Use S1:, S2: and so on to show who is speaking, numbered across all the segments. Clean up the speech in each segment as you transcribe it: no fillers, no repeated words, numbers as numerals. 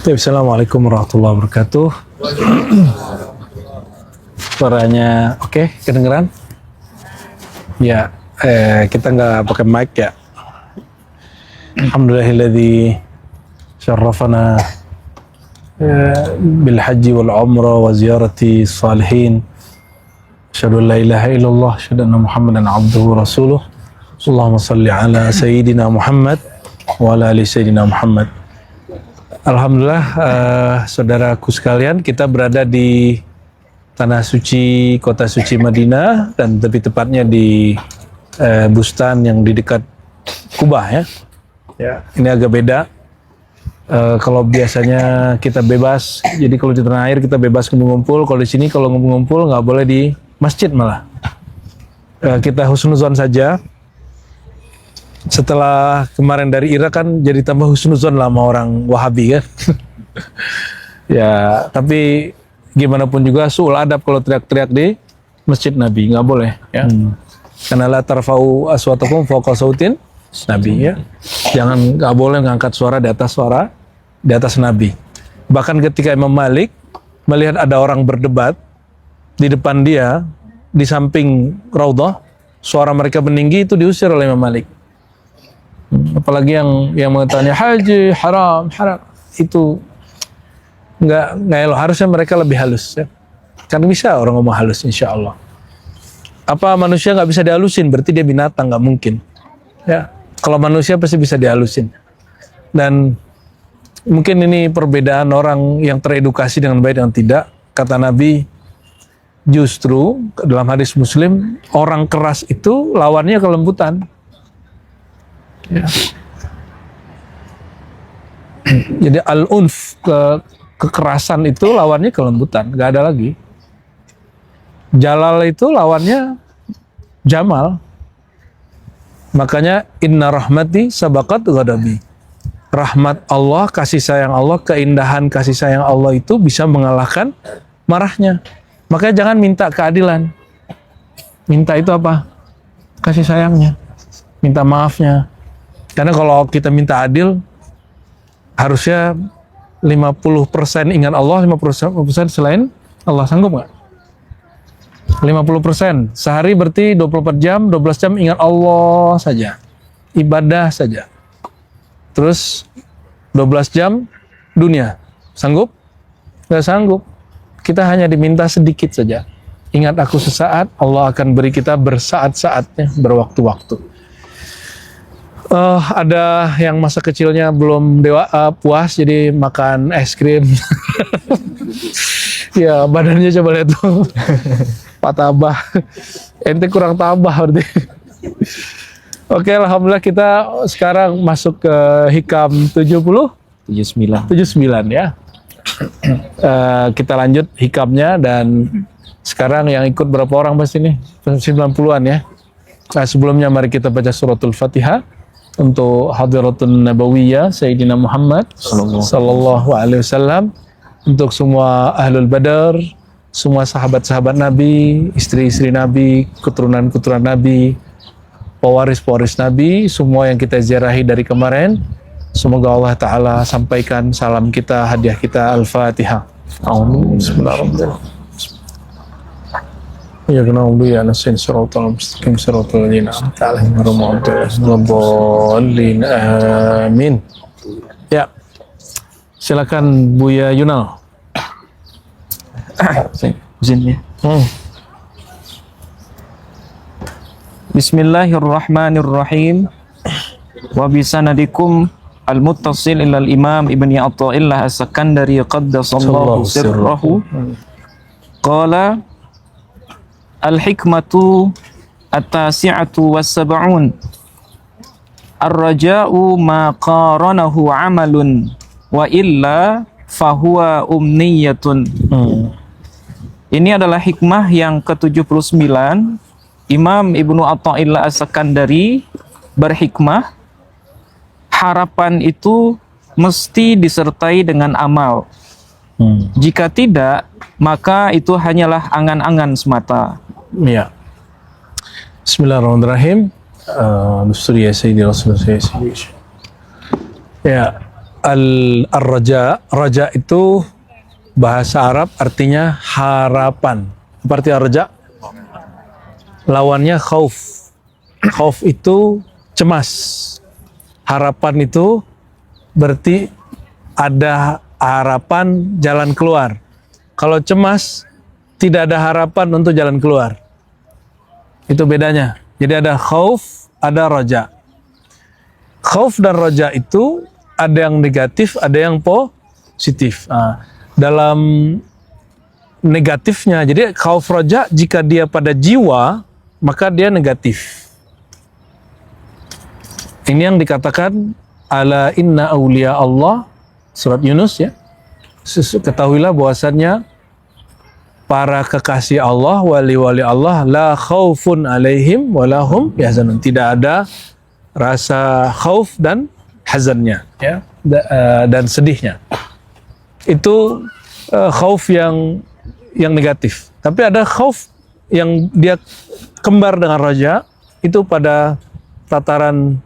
S1: Assalamualaikum warahmatullahi wabarakatuh. Suaranya oke, kedengeran? Ya, kita nggak pakai mic ya. Alhamdulillahilladzi syarrafana bil haji wal umrah wa ziyarati salihin. Asyhadu an la ilaha illallah, asyhadu anna Muhammadan abduhu wa rasuluh. Allahumma salli ala sayyidina Muhammad wa ala ali sayyidina Muhammad. Alhamdulillah, saudaraku sekalian, kita berada di tanah suci, kota suci Madinah, dan lebih tepatnya di bustan yang di dekat Kubah ya. Ya, ini agak beda. Kalau biasanya kita bebas, jadi kalau di tanah air kita bebas ngumpul-ngumpul. Kalau di sini kalau ngumpul-ngumpul nggak boleh di masjid malah. Kita husnuzon saja. Setelah kemarin dari Irak kan jadi tambah husnuzon lah sama orang Wahabi kan. Ya, tapi gimana pun juga suul adab kalau teriak-teriak di Masjid Nabi, nggak boleh ya. Karena la tarfa'u aswatakum fawqa sautin Nabi ya. Jangan, nggak boleh ngangkat suara di atas Nabi. Bahkan ketika Imam Malik melihat ada orang berdebat di depan dia, di samping Raudhah, suara mereka meninggi, itu diusir oleh Imam Malik. Apalagi yang mengatakannya haji haram itu nggak elok. Harusnya mereka lebih halus ya. Kan bisa orang ngomong halus insya Allah. Apa manusia nggak bisa dihalusin? Berarti dia binatang, nggak mungkin ya. Kalau manusia pasti bisa dihalusin. Dan mungkin ini perbedaan orang yang teredukasi dengan baik dan tidak. Kata Nabi, justru dalam hadis Muslim, orang keras itu lawannya kelembutan. Ya. Jadi al-unf, kekerasan itu lawannya kelembutan, nggak ada lagi. Jalal itu lawannya jamal. Makanya inna rahmati sabaqat ghadabi. Rahmat Allah, kasih sayang Allah, keindahan kasih sayang Allah itu bisa mengalahkan marahnya. Makanya jangan minta keadilan. Minta itu apa? Kasih sayangnya. Minta maafnya. Karena kalau kita minta adil, harusnya 50% ingat Allah, 50% selain Allah. Sanggup nggak? 50%. Sehari berarti 24 jam, 12 jam ingat Allah saja. Ibadah saja. Terus 12 jam dunia. Sanggup? Nggak sanggup. Kita hanya diminta sedikit saja. Ingat aku sesaat, Allah akan beri kita bersaat-saatnya, berwaktu-waktu. Ada yang masa kecilnya belum puas jadi makan es krim. Ya badannya coba lihat tuh. Pak tabah. Ente kurang tabah berarti. Oke, alhamdulillah kita sekarang masuk ke hikam 79 ya. Kita lanjut hikamnya, dan sekarang yang ikut berapa orang pas ini? 90-an ya. Nah, sebelumnya mari kita baca suratul Fatihah untuk Hadiratun Nabawiyah Sayyidina Muhammad sallallahu alaihi wasallam, untuk semua ahlul badar, semua sahabat-sahabat Nabi, istri-istri Nabi, keturunan-keturunan Nabi, pewaris-pewaris Nabi, semua yang kita ziarahi dari kemarin. Semoga Allah Ta'ala sampaikan salam kita, hadiah kita. Al-Fatihah. Amin. Bismillahirrahmanirrahim. Ya kenal ya nasin siratal mustaqim siratal ladzina an'amta 'alaihim ghairil maghdubi 'alaihim. Amin. Ya. Silakan Buya Yunal.
S2: Izin ya. Bismillahirrahmanirrahim. Wa bisanadikum al-muttasil ila al-imam Ibni Atha'illah as-Sakandari qaddasallahu sirrahu. Qala al-hikmatu at-tasi'atu was-sab'un. Ar-raja'u ma qaranahu 'amalun wa illa fahuwa umniyatun. Ini adalah hikmah yang ke-79. Imam Ibnu Atha'illah as-Sakandari berhikmah, harapan itu mesti disertai dengan amal. Jika tidak, maka itu hanyalah angan-angan semata.
S1: Ya. Bismillahirrahmanirrahim. Ya, Raja. Raja itu bahasa Arab artinya harapan. Seperti raja. Lawannya khauf. Khauf itu cemas. Harapan itu berarti ada harapan jalan keluar. Kalau cemas, tidak ada harapan untuk jalan keluar. Itu bedanya. Jadi ada khauf, ada raja. Khauf dan raja itu ada yang negatif, ada yang positif. Nah, dalam negatifnya, jadi khauf raja jika dia pada jiwa, maka dia negatif. Ini yang dikatakan ala inna awliya Allah, surat Yunus ya. Ketahuilah bahwasannya para kekasih Allah, wali-wali Allah, la khaufun alaihim walahum yahzanun. Tidak ada rasa khauf dan hazannya, ya, dan sedihnya. Itu khauf yang negatif. Tapi ada khauf yang dia kembar dengan raja, itu pada tataran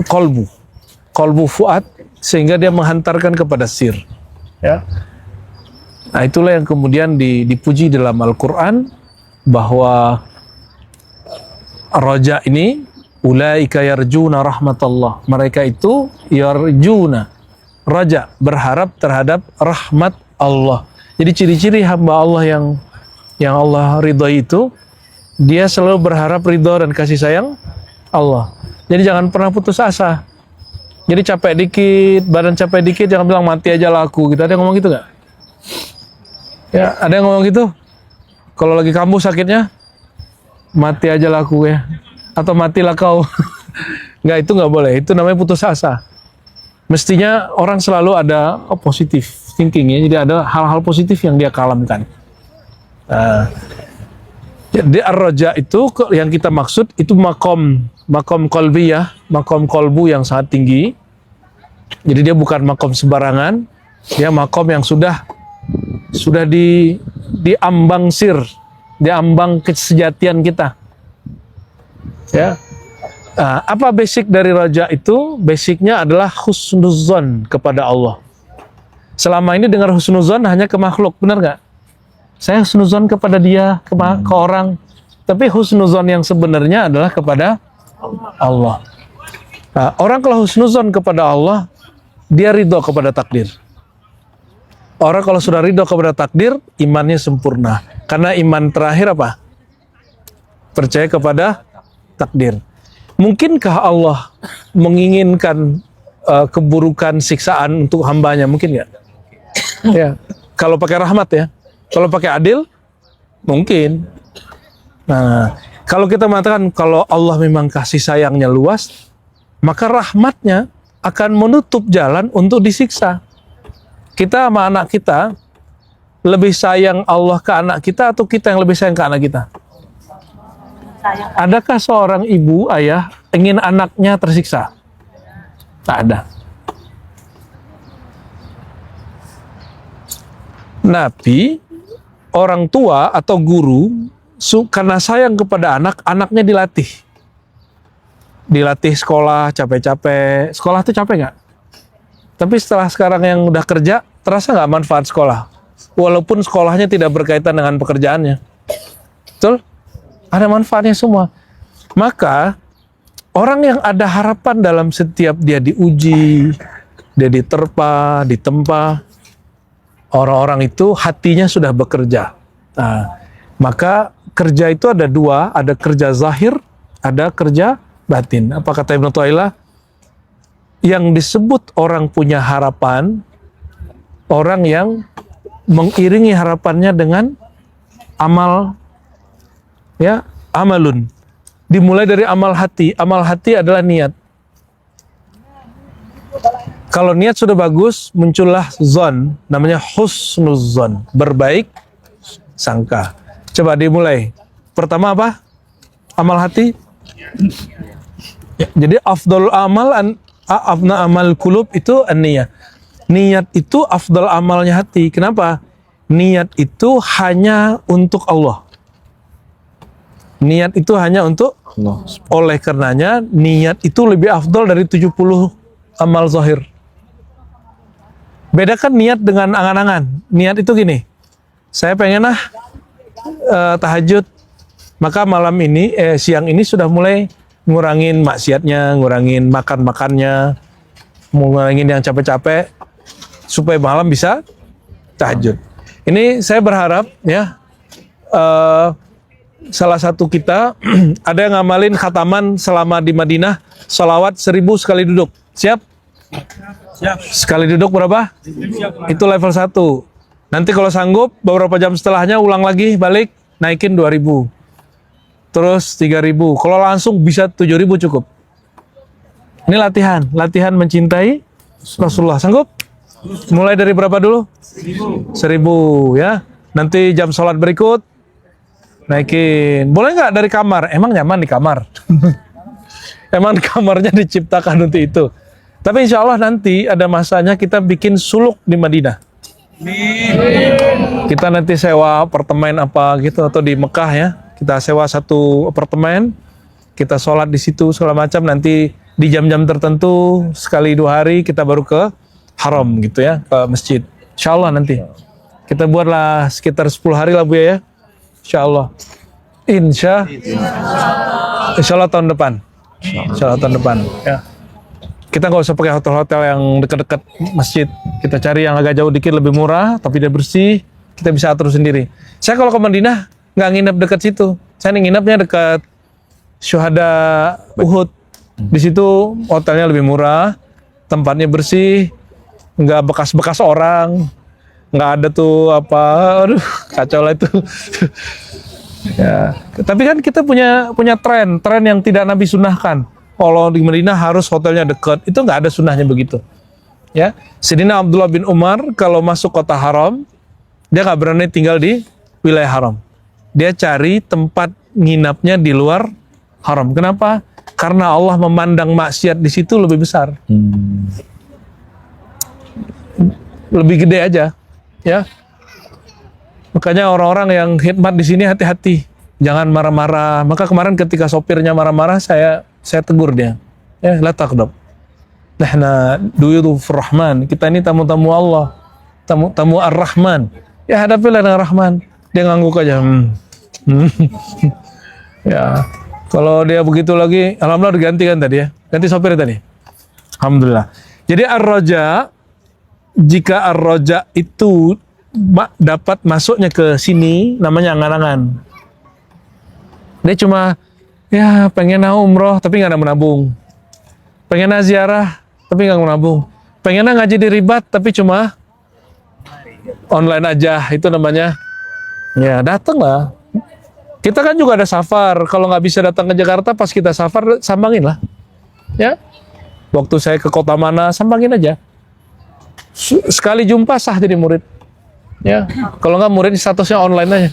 S1: kolbu fuad, sehingga dia menghantarkan kepada sir. Ya. Nah, itulah yang kemudian dipuji dalam Al-Quran, bahwa raja ini ulaika yarjuna rahmatallah, mereka itu yarjuna, raja, berharap terhadap rahmat Allah. Jadi ciri-ciri hamba Allah yang Allah ridhoi itu, dia selalu berharap ridho dan kasih sayang Allah. Jadi jangan pernah putus asa. Jadi capek dikit, badan capek dikit, jangan bilang mati aja laku gitu. Ada yang ngomong gitu nggak? Ya, ada yang ngomong gitu. Kalau lagi kambuh sakitnya, mati aja laku ya. Atau matilah kau. Nggak, itu nggak boleh. Itu namanya putus asa. Mestinya orang selalu ada positif thinking ya. Jadi ada hal-hal positif yang dia kalamkan. Jadi ar-raja itu yang kita maksud itu makom qalbiyah, makom kolbu yang sangat tinggi. Jadi dia bukan makom sembarangan, dia makom yang sudah diambang sir, diambang kesejatian kita. Ya. Apa basic dari raja itu? Basicnya adalah husnuzon kepada Allah. Selama ini dengar husnuzon hanya ke makhluk, benar nggak? Saya husnuzon kepada dia, ke orang. Tapi husnuzon yang sebenarnya adalah kepada Allah. Nah, orang kalau husnuzon kepada Allah, dia ridho kepada takdir. Orang kalau sudah ridho kepada takdir, imannya sempurna. Karena iman terakhir apa? Percaya kepada takdir. Mungkinkah Allah menginginkan keburukan, siksaan untuk hambanya? Mungkin nggak? Ya, kalau pakai rahmat ya. Kalau pakai adil, mungkin. Nah, kalau kita mengatakan kalau Allah memang kasih sayangnya luas, maka rahmatnya akan menutup jalan untuk disiksa. Kita sama anak kita, lebih sayang Allah ke anak kita atau kita yang lebih sayang ke anak kita? Adakah seorang ibu, ayah ingin anaknya tersiksa? Tak ada. Nabi, orang tua atau guru, karena sayang kepada anak, anaknya dilatih. Dilatih sekolah, capek-capek. Sekolah tuh capek nggak? Tapi setelah sekarang yang udah kerja, terasa nggak manfaat sekolah? Walaupun sekolahnya tidak berkaitan dengan pekerjaannya. Betul? Ada manfaatnya semua. Maka, orang yang ada harapan dalam setiap dia diuji, dia diterpa, ditempa, orang-orang itu hatinya sudah bekerja. Nah, maka kerja itu ada dua, ada kerja zahir, ada kerja batin. Apa kata Ibnu Thailah? Yang disebut orang punya harapan, orang yang mengiringi harapannya dengan amal, ya, amalun. Dimulai dari amal hati. Amal hati adalah niat. Kalau niat sudah bagus, muncullah zon, namanya husnuzon, berbaik sangka. Coba dimulai. Pertama apa? Amal hati. Ya, jadi afdal amal afna amal kulub itu an-niyah. Niat itu afdal amalnya hati. Kenapa? Niat itu hanya untuk Allah. Niat itu hanya untuk Allah. Oleh karenanya niat itu lebih afdal dari 70 amal zahir. Bedakan niat dengan angan-angan. Niat itu gini, saya pengen tahajud, maka malam ini, siang ini sudah mulai ngurangin maksiatnya, ngurangin makan-makannya, ngurangin yang capek-capek, supaya malam bisa tahajud. Ini saya berharap ya, salah satu kita ada yang ngamalin khataman selama di Madinah, sholawat 1000 sekali duduk. Siap? Siap. Sekali duduk berapa? Itu level 1. Nanti kalau sanggup, beberapa jam setelahnya ulang lagi, balik, naikin 2000. Terus 3000. Kalau langsung bisa 7000 cukup. Ini latihan mencintai Rasulullah. Sanggup? Mulai dari berapa dulu? 1000 ya. Nanti jam sholat berikut, naikin. Boleh nggak dari kamar? Emang nyaman di kamar? Emang kamarnya diciptakan untuk itu. Tapi insya Allah nanti ada masanya kita bikin suluk di Madinah. Kita nanti sewa apartemen apa gitu, atau di Mekah ya. Kita sewa satu apartemen, kita sholat di situ segala macam. Nanti di jam-jam tertentu, sekali 2 hari kita baru ke haram gitu ya, ke masjid. Insya Allah nanti. Kita buatlah sekitar 10 hari lah Bu ya. Insya Allah. Insya Allah tahun depan. Insya Allah tahun depan ya. Kita nggak usah pakai hotel-hotel yang dekat-dekat masjid. Kita cari yang agak jauh dikit, lebih murah, tapi dia bersih. Kita bisa atur sendiri. Saya kalau ke Madinah nggak nginep dekat situ. Saya nginepnya dekat Syuhada Uhud. Di situ hotelnya lebih murah, tempatnya bersih, nggak bekas-bekas orang, nggak ada tuh apa, aduh kacau lah itu. Ya, tapi kan kita punya tren yang tidak Nabi sunnahkan. Kalau di Madinah harus hotelnya dekat, itu nggak ada sunnahnya begitu. Ya, Sayyidina Abdullah bin Umar kalau masuk kota haram, dia nggak berani tinggal di wilayah haram. Dia cari tempat nginapnya di luar haram. Kenapa? Karena Allah memandang maksiat di situ lebih besar, lebih gede aja, ya. Makanya orang-orang yang khidmat di sini hati-hati, jangan marah-marah. Maka kemarin ketika sopirnya marah-marah, saya tegur dia, ya la taqdab. Nahna duyudufur Rahman. Kita ini tamu-tamu Allah, tamu Ar-Rahman. Ya hadapilah dengan Rahman. Dia ngangguk aja. Ya, kalau dia begitu lagi, alhamdulillah diganti kan tadi ya, ganti sopir tadi. Alhamdulillah. Jadi ar-raja, jika ar-raja itu dapat masuknya ke sini, namanya angan-angan. Dia cuma ya pengen umroh tapi nggak ada menabung, pengen ziarah tapi nggak menabung, pengen ngaji di Ribat tapi cuma online aja, itu namanya ya datang lah. Kita kan juga ada safar, kalau nggak bisa datang ke Jakarta pas kita safar sambangin lah ya. Waktu saya ke kota mana sambangin aja, sekali jumpa sah jadi murid ya. Kalau nggak murid statusnya online aja,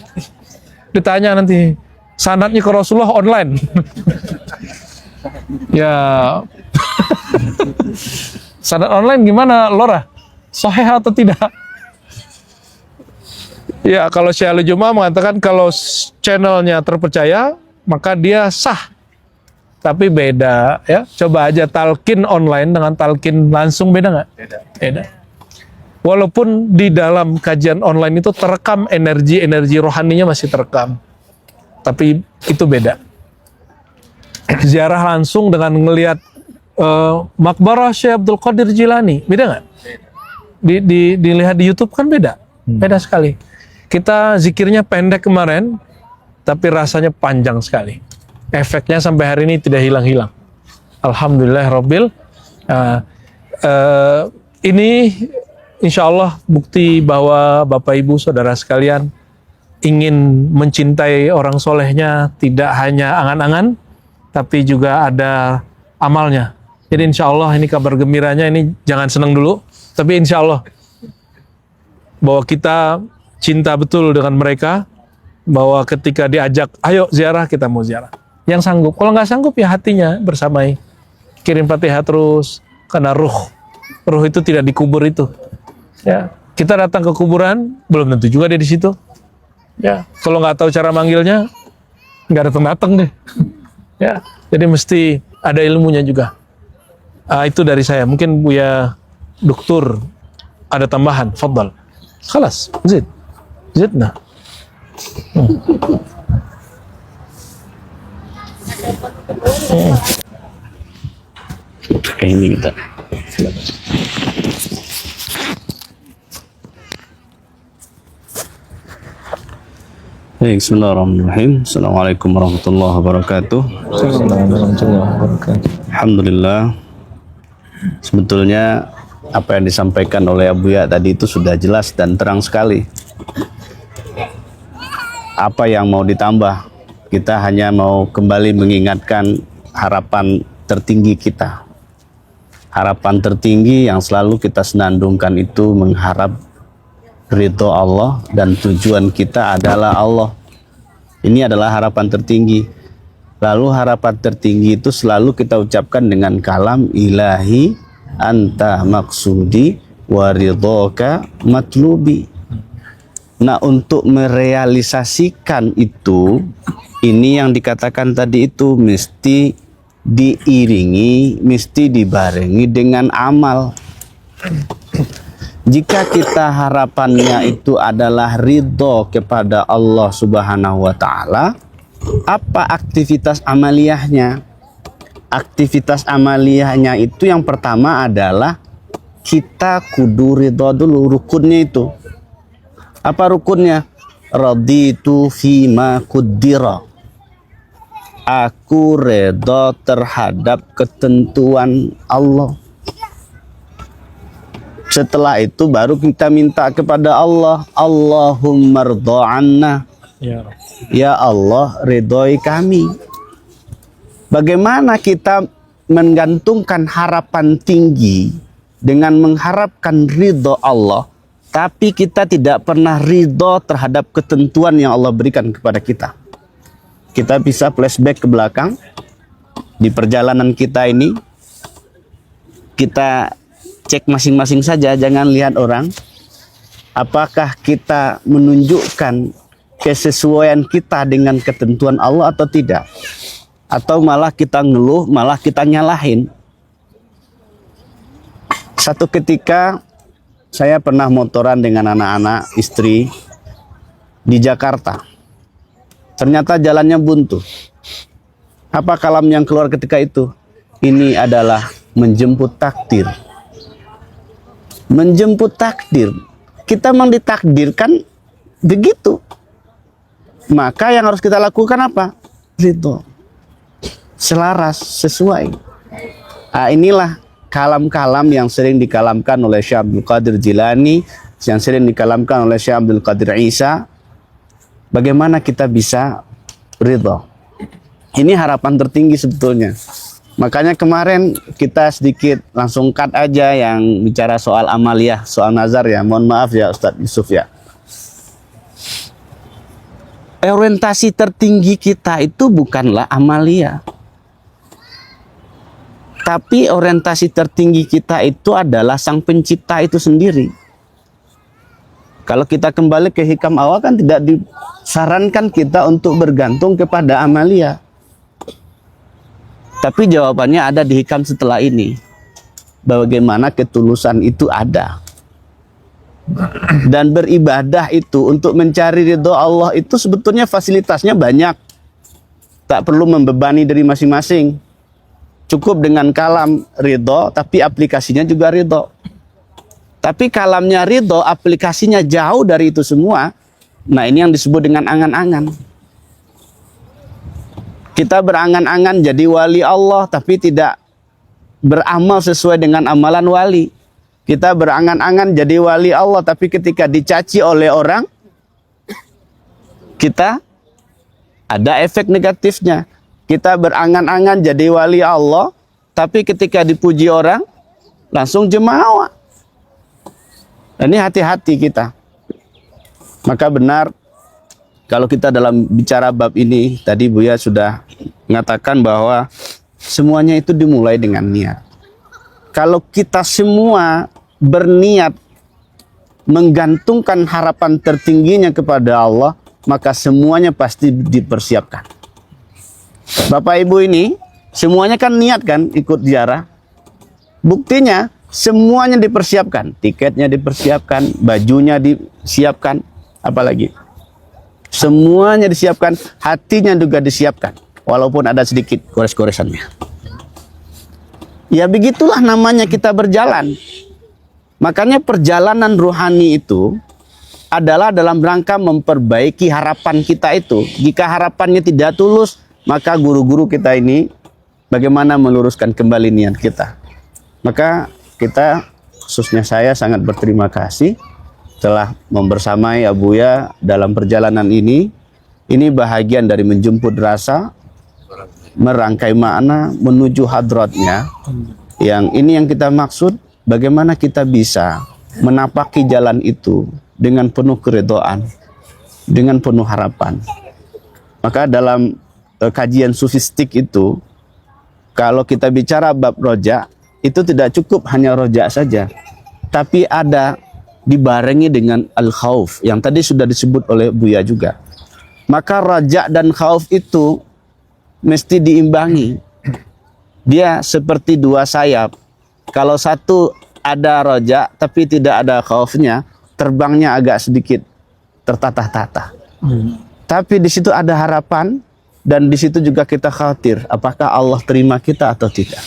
S1: ditanya nanti sanadnya ke Rasulullah online. Ya. Sanad online gimana, Lora? Sahih atau tidak? Ya, kalau Syekh Al-Jum'ah mengatakan kalau channelnya terpercaya, maka dia sah. Tapi beda, ya. Coba aja talqin online dengan talqin langsung, beda nggak? Beda. Walaupun di dalam kajian online itu terekam energi rohaninya masih terekam. Tapi itu beda. Ziarah langsung dengan ngelihat makbarah Syekh Abdul Qadir Jilani, beda nggak? Dilihat di YouTube kan beda, beda sekali. Kita zikirnya pendek kemarin, tapi rasanya panjang sekali. Efeknya sampai hari ini tidak hilang-hilang. Alhamdulillah Rabbil. Ini insya Allah bukti bahwa Bapak Ibu Saudara sekalian ingin mencintai orang solehnya, tidak hanya angan-angan, tapi juga ada amalnya. Jadi insya Allah ini kabar gembiranya, ini jangan senang dulu, tapi insya Allah bahwa kita cinta betul dengan mereka, bahwa ketika diajak, ayo ziarah, kita mau ziarah. Yang sanggup, kalau nggak sanggup ya hatinya bersamai. Kirim Fatihah terus, karena ruh itu tidak dikubur itu. Ya, kita datang ke kuburan, belum tentu juga dia di situ. Ya, kalau nggak tahu cara manggilnya, nggak datang deh. Ya, jadi mesti ada ilmunya juga. Itu dari saya. Mungkin Buya Doktur ada tambahan, faddal. Khalas, zidna.
S3: Kayak ini kita. Baik, bismillahirrahmanirrahim. Assalamualaikum warahmatullahi wabarakatuh. Alhamdulillah. Sebetulnya apa yang disampaikan oleh Abu Ya tadi itu sudah jelas dan terang sekali. Apa yang mau ditambah? Kita hanya mau kembali mengingatkan harapan tertinggi kita. Harapan tertinggi yang selalu kita senandungkan itu mengharap ridho Allah, dan tujuan kita adalah Allah. Ini adalah harapan tertinggi. Lalu harapan tertinggi itu selalu kita ucapkan dengan kalam ilahi anta maksudi wa ridhoka matlubi. Nah, untuk merealisasikan itu, ini yang dikatakan tadi itu mesti diiringi, mesti dibarengi dengan amal. Jika kita harapannya itu adalah ridho kepada Allah Subhanahu wa Ta'ala, apa aktivitas amaliyahnya? Aktivitas amaliyahnya itu yang pertama adalah kita kudu ridho dulu, rukunnya itu. Apa rukunnya? Raditu fima kuddira. Aku ridho terhadap ketentuan Allah. Setelah itu baru kita minta kepada Allah, Allahumma ridho anna. Ya Allah, ridhoi kami. Bagaimana kita menggantungkan harapan tinggi dengan mengharapkan ridho Allah, tapi kita tidak pernah ridho terhadap ketentuan yang Allah berikan kepada kita. Kita bisa flashback ke belakang di perjalanan kita ini. Kita cek masing-masing saja, jangan lihat orang. Apakah kita menunjukkan kesesuaian kita dengan ketentuan Allah atau tidak? Atau malah kita ngeluh, malah kita nyalahin. Satu ketika saya pernah motoran dengan anak-anak istri di Jakarta. Ternyata jalannya buntu. Apa kalam yang keluar ketika itu? Ini adalah menjemput takdir. Menjemput takdir. Kita memang ditakdirkan begitu. Maka yang harus kita lakukan apa? Ridho. Selaras, sesuai. Nah, inilah kalam-kalam yang sering dikalamkan oleh Syekh Abdul Qadir Jilani, yang sering dikalamkan oleh Syekh Abdul Qadir Isa. Bagaimana kita bisa ridho? Ini harapan tertinggi sebetulnya. Makanya kemarin kita sedikit langsung cut aja yang bicara soal amaliyah, soal nazar ya. Mohon maaf ya Ustadz Yusuf ya. Orientasi tertinggi kita itu bukanlah amaliyah. Tapi orientasi tertinggi kita itu adalah Sang Pencipta itu sendiri. Kalau kita kembali ke hikam awal kan tidak disarankan kita untuk bergantung kepada amaliyah. Tapi jawabannya ada di hikam setelah ini. Bagaimana ketulusan itu ada. Dan beribadah itu untuk mencari ridho Allah itu sebetulnya fasilitasnya banyak. Tak perlu membebani dari masing-masing. Cukup dengan kalam ridho, tapi aplikasinya juga ridho. Tapi kalamnya ridho, aplikasinya jauh dari itu semua. Nah, ini yang disebut dengan angan-angan. Kita berangan-angan jadi wali Allah, tapi tidak beramal sesuai dengan amalan wali. Kita berangan-angan jadi wali Allah, tapi ketika dicaci oleh orang, kita ada efek negatifnya. Kita berangan-angan jadi wali Allah, tapi ketika dipuji orang, langsung jemawa. Ini hati-hati kita. Maka benar, kalau kita dalam bicara bab ini, tadi Buya sudah mengatakan bahwa semuanya itu dimulai dengan niat. Kalau kita semua berniat menggantungkan harapan tertingginya kepada Allah, maka semuanya pasti dipersiapkan. Bapak Ibu ini semuanya kan niat kan ikut ziarah. Buktinya Semuanya dipersiapkan, tiketnya dipersiapkan, bajunya disiapkan, apalagi semuanya disiapkan, hatinya juga disiapkan, walaupun ada sedikit gores-goresannya. Ya begitulah namanya kita berjalan. Makanya perjalanan rohani itu adalah dalam rangka memperbaiki harapan kita itu. Jika harapannya tidak tulus, maka guru-guru kita ini bagaimana meluruskan kembali niat kita. Maka kita, khususnya saya, sangat berterima kasih telah membersamai Abuya dalam perjalanan ini. Ini bahagian dari menjemput rasa, merangkai makna, menuju hadratnya. Yang ini yang kita maksud, bagaimana kita bisa menapaki jalan itu dengan penuh keridhaan, dengan penuh harapan. Maka dalam kajian sufistik itu, kalau kita bicara bab roja, itu tidak cukup hanya roja saja, tapi ada dibarengi dengan al-khauf yang tadi sudah disebut oleh Buya juga. Maka roja dan khauf itu mesti diimbangi. Dia seperti dua sayap. Kalau satu ada roja tapi tidak ada khaufnya, terbangnya agak sedikit tertatah-tatah. Tapi di situ ada harapan, dan di situ juga kita khawatir apakah Allah terima kita atau tidak.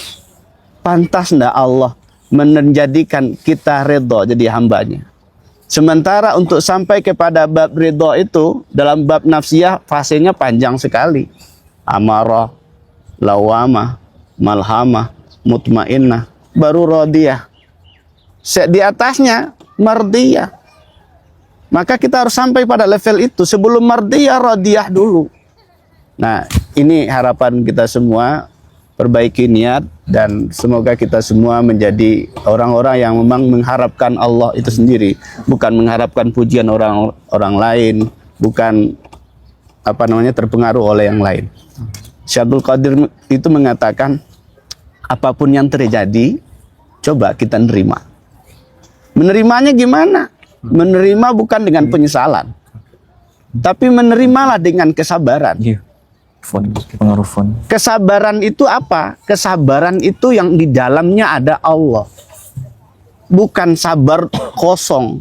S3: Pantas enggak Allah menjadikan kita ridho jadi hambanya. Sementara untuk sampai kepada bab ridho itu, dalam bab nafsiyah fasenya panjang sekali. Amarah, lawamah, malhamah, mutmainnah, baru radiyah. Di atasnya mardiyah. Maka kita harus sampai pada level itu. Sebelum mardiyah, radiyah dulu. Nah, ini harapan kita semua. Perbaiki niat, dan semoga kita semua menjadi orang-orang yang memang mengharapkan Allah itu sendiri, bukan mengharapkan pujian orang lain, bukan terpengaruh oleh yang lain. Syekh Abdul Qadir itu mengatakan, apapun yang terjadi, coba kita nerima. Menerimanya gimana? Menerima bukan dengan penyesalan, tapi menerimalah dengan kesabaran.
S2: Pengaruh fon.
S3: Kesabaran itu apa? Kesabaran itu yang di dalamnya ada Allah. Bukan sabar kosong,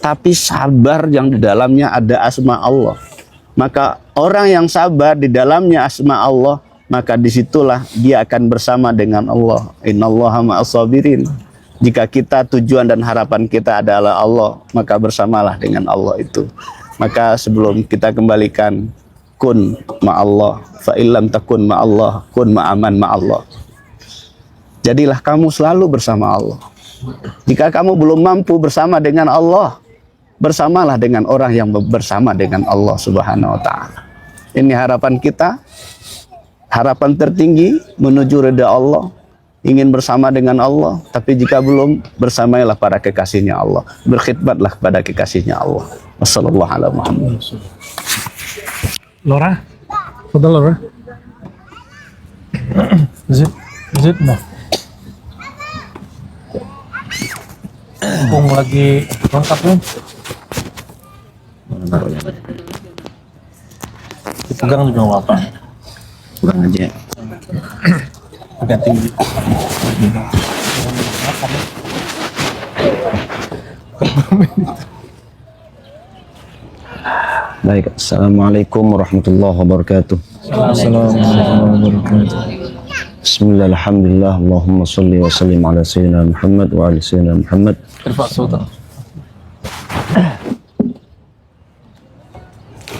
S3: tapi sabar yang di dalamnya ada asma Allah. Maka orang yang sabar di dalamnya asma Allah, maka disitulah dia akan bersama dengan Allah. Innallaha ma'as-sabirin. Jika kita tujuan dan harapan kita adalah Allah, maka bersamalah dengan Allah itu. Maka sebelum kita kembalikan, kun ma'allah, fa illam takun ma'allah, kun ma'aman ma'allah. Jadilah kamu selalu bersama Allah. Jika kamu belum mampu bersama dengan Allah, bersamalah dengan orang yang bersama dengan Allah Subhanahu wa ta'ala. Ini harapan kita, harapan tertinggi menuju ridha Allah, ingin bersama dengan Allah. Tapi jika belum, bersamailah pada kekasihnya Allah, berkhidmatlah kepada kekasihnya Allah. Wassalamualaikum.
S1: Laura, foto Laura. Is it no? Bung lagi lengkap kan? Dipegang juga nggak apa?
S3: Kurang aja.
S1: Agak tinggi.
S3: Baik, assalamualaikum warahmatullahi wabarakatuh.
S1: Assalamualaikum warahmatullahi wabarakatuh.
S3: Bismillah, alhamdulillah, Allahumma salli wa sallim ala sayyidina Muhammad wa ala sayyidina Muhammad.
S1: Irfa' sautan.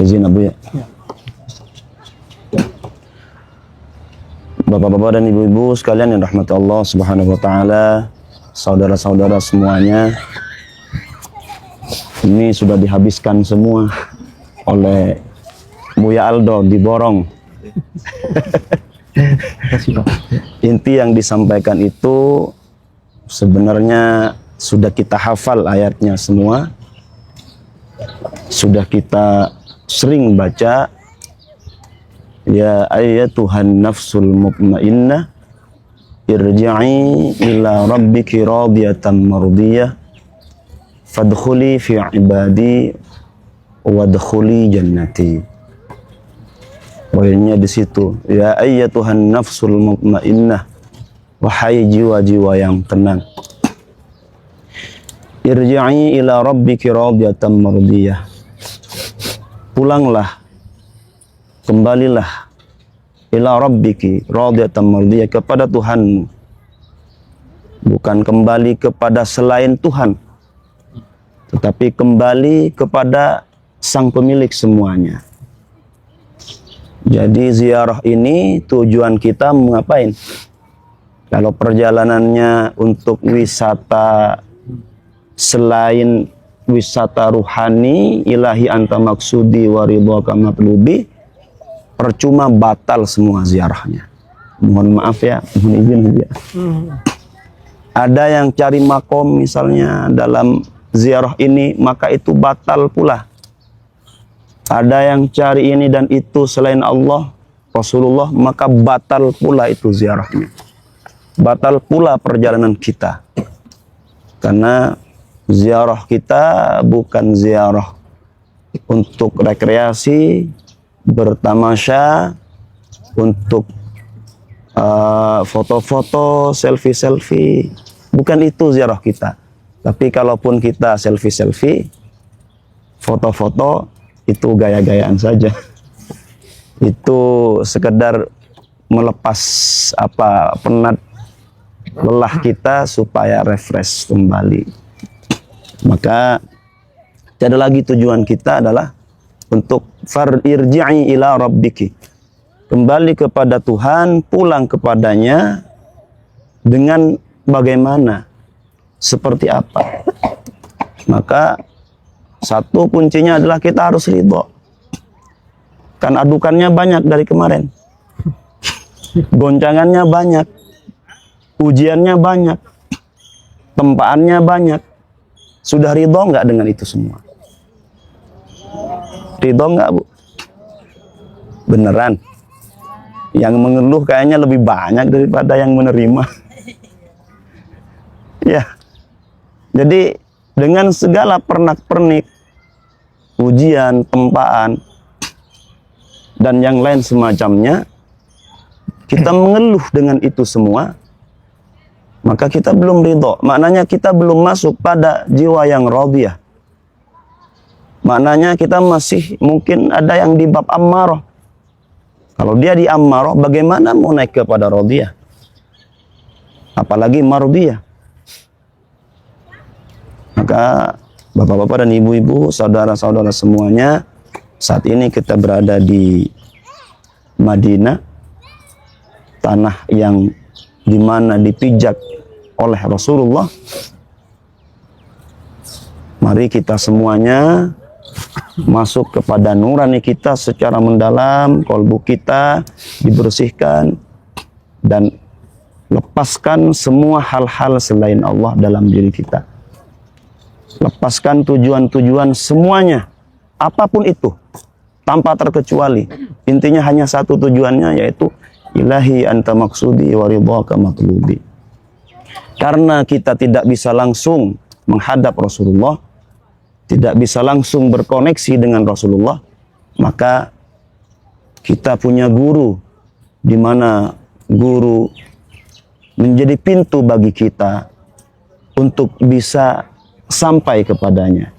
S3: Izin Abu ya. Bapak-bapak dan ibu-ibu sekalian yang rahmati Allah Subhanahu wa taala, saudara-saudara semuanya. Ini sudah dihabiskan semua oleh Buya Aldo diborong. Inti yang disampaikan itu sebenarnya sudah kita hafal ayatnya semua, sudah kita sering baca. Ya ayyatuhan nafsul mutmainnah irji'i ila rabbiki radiyatan mardiyah fadkhuli fi ibadi wadkhuli jannati. Poinnya di situ. Ya ayyatuhan nafsul mutmainnah,
S4: Wahai jiwa-jiwa yang tenang, irji'i ila rabbiki radiyatan mardiyah. Pulanglah, kembalilah ila rabbiki radiyatan mardiyah, kepada Tuhanmu. Bukan kembali kepada selain Tuhan, tetapi kembali kepada Sang Pemilik semuanya. Jadi ziarah ini tujuan kita mengapain? Kalau perjalanannya untuk wisata selain wisata ruhani, ilahi anta maksudi wa ridhaka matlubi, percuma, batal semua ziarahnya. Mohon maaf ya, mohon izin ya. Ada yang cari makom misalnya dalam ziarah ini, maka itu batal pula. Ada yang cari ini dan itu selain Allah, Rasulullah, maka batal pula itu ziarahnya. Batal pula perjalanan kita. Karena ziarah kita bukan ziarah untuk rekreasi, bertamasya, untuk foto-foto, selfie-selfie. Bukan itu ziarah kita. Tapi kalaupun kita selfie-selfie, foto-foto, itu gaya-gayaan saja. Itu sekedar melepas penat lelah kita supaya refresh kembali. Maka ada lagi tujuan kita adalah untuk irji'i ila rabbiki, kembali kepada Tuhan, pulang kepadanya dengan bagaimana, seperti apa. Maka satu kuncinya adalah kita harus ridho. Kan adukannya banyak dari kemarin, goncangannya banyak, ujiannya banyak, tempaannya banyak. Sudah ridho nggak dengan itu semua? Ridho nggak, Bu? Beneran? Yang mengeluh kayaknya lebih banyak daripada yang menerima. Ya. Jadi dengan segala pernak-pernik, ujian, tempaan, dan yang lain semacamnya, kita mengeluh dengan itu semua, maka kita belum ridho. Maknanya kita belum masuk pada jiwa yang radiyah. Maknanya kita masih mungkin ada yang di bab ammarah. Kalau dia di ammarah, bagaimana mau naik kepada radiyah? Apalagi mardiyah. Maka bapak-bapak dan ibu-ibu, saudara-saudara semuanya, saat ini kita berada di Madinah, tanah yang dimana dipijak oleh Rasulullah. Mari kita semuanya masuk kepada nurani kita secara mendalam, kolbu kita dibersihkan, dan lepaskan semua hal-hal selain Allah dalam diri kita. Lepaskan tujuan-tujuan semuanya, apapun itu, tanpa terkecuali. Intinya hanya satu tujuannya, yaitu ilahi anta maksudi wa ridhaka matlubi. Karena kita tidak bisa langsung menghadap Rasulullah, tidak bisa langsung berkoneksi dengan Rasulullah, maka kita punya guru, di mana guru menjadi pintu bagi kita untuk bisa sampai kepadanya,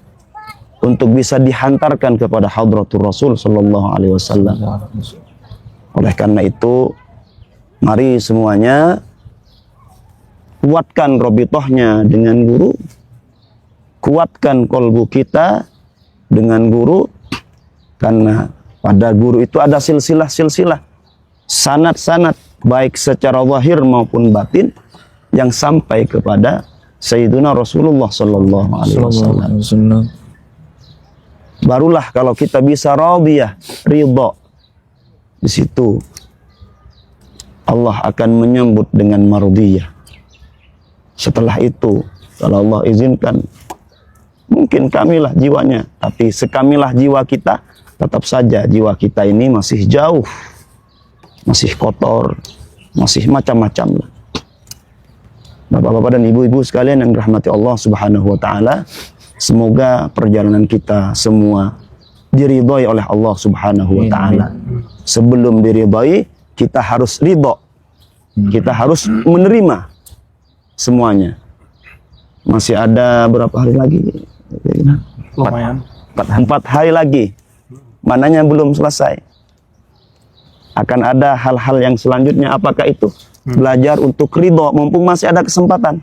S4: untuk bisa dihantarkan kepada hadratul Rasul sallallahu alaihi wasallam. Oleh karena itu, mari semuanya kuatkan robitohnya dengan guru, kuatkan kolbu kita dengan guru, karena pada guru itu ada silsilah-silsilah, sanad-sanad, baik secara zahir maupun batin, yang sampai kepada Sayyiduna Rasulullah sallallahu alaihi wasallam. Barulah kalau kita bisa radiyah, ridha, di situ Allah akan menyambut dengan mardiyah. Setelah itu, kalau Allah izinkan, mungkin kamilah jiwanya, tapi sekamilah jiwa kita, tetap saja jiwa kita ini masih jauh, masih kotor, masih macam-macam lah. Bapak-bapak dan ibu-ibu sekalian yang dirahmati Allah Subhanahu wa taala, semoga perjalanan kita semua diridhai oleh Allah Subhanahu wa taala. Sebelum diridhai, kita harus ridho Kita harus menerima semuanya. Masih ada berapa hari lagi?
S1: Lumayan.
S4: 4 hari lagi. Mananya belum selesai. Akan ada hal-hal yang selanjutnya. Apakah itu? Belajar untuk ridho, mumpung masih ada kesempatan.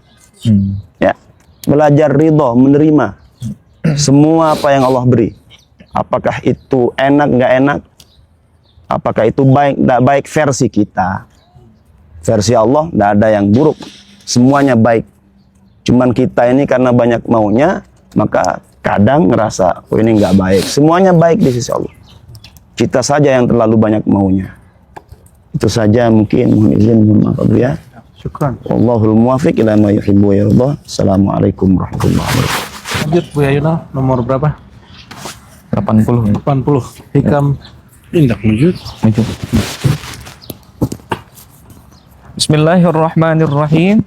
S4: Ya, belajar ridho, menerima semua apa yang Allah beri. Apakah itu enak, nggak enak? Apakah itu baik, nggak baik versi kita? Versi Allah, nggak ada yang buruk. Semuanya baik. Cuman kita ini karena banyak maunya, maka kadang ngerasa, oh ini nggak baik. Semuanya baik di sisi Allah. Kita saja yang terlalu banyak maunya. Itu saja mungkin, mohon izin, mohon maaf Abu ya.
S1: Syukran.
S4: Wallahul muwaffiq ila ma yuhibbu wa yardah. Assalamualaikum warahmatullahi wabarakatuh.
S1: Lanjut Bu Yayuna, nomor berapa?
S2: 80.
S1: 80. Hikam indak lanjut.
S2: Bismillahirrahmanirrahim.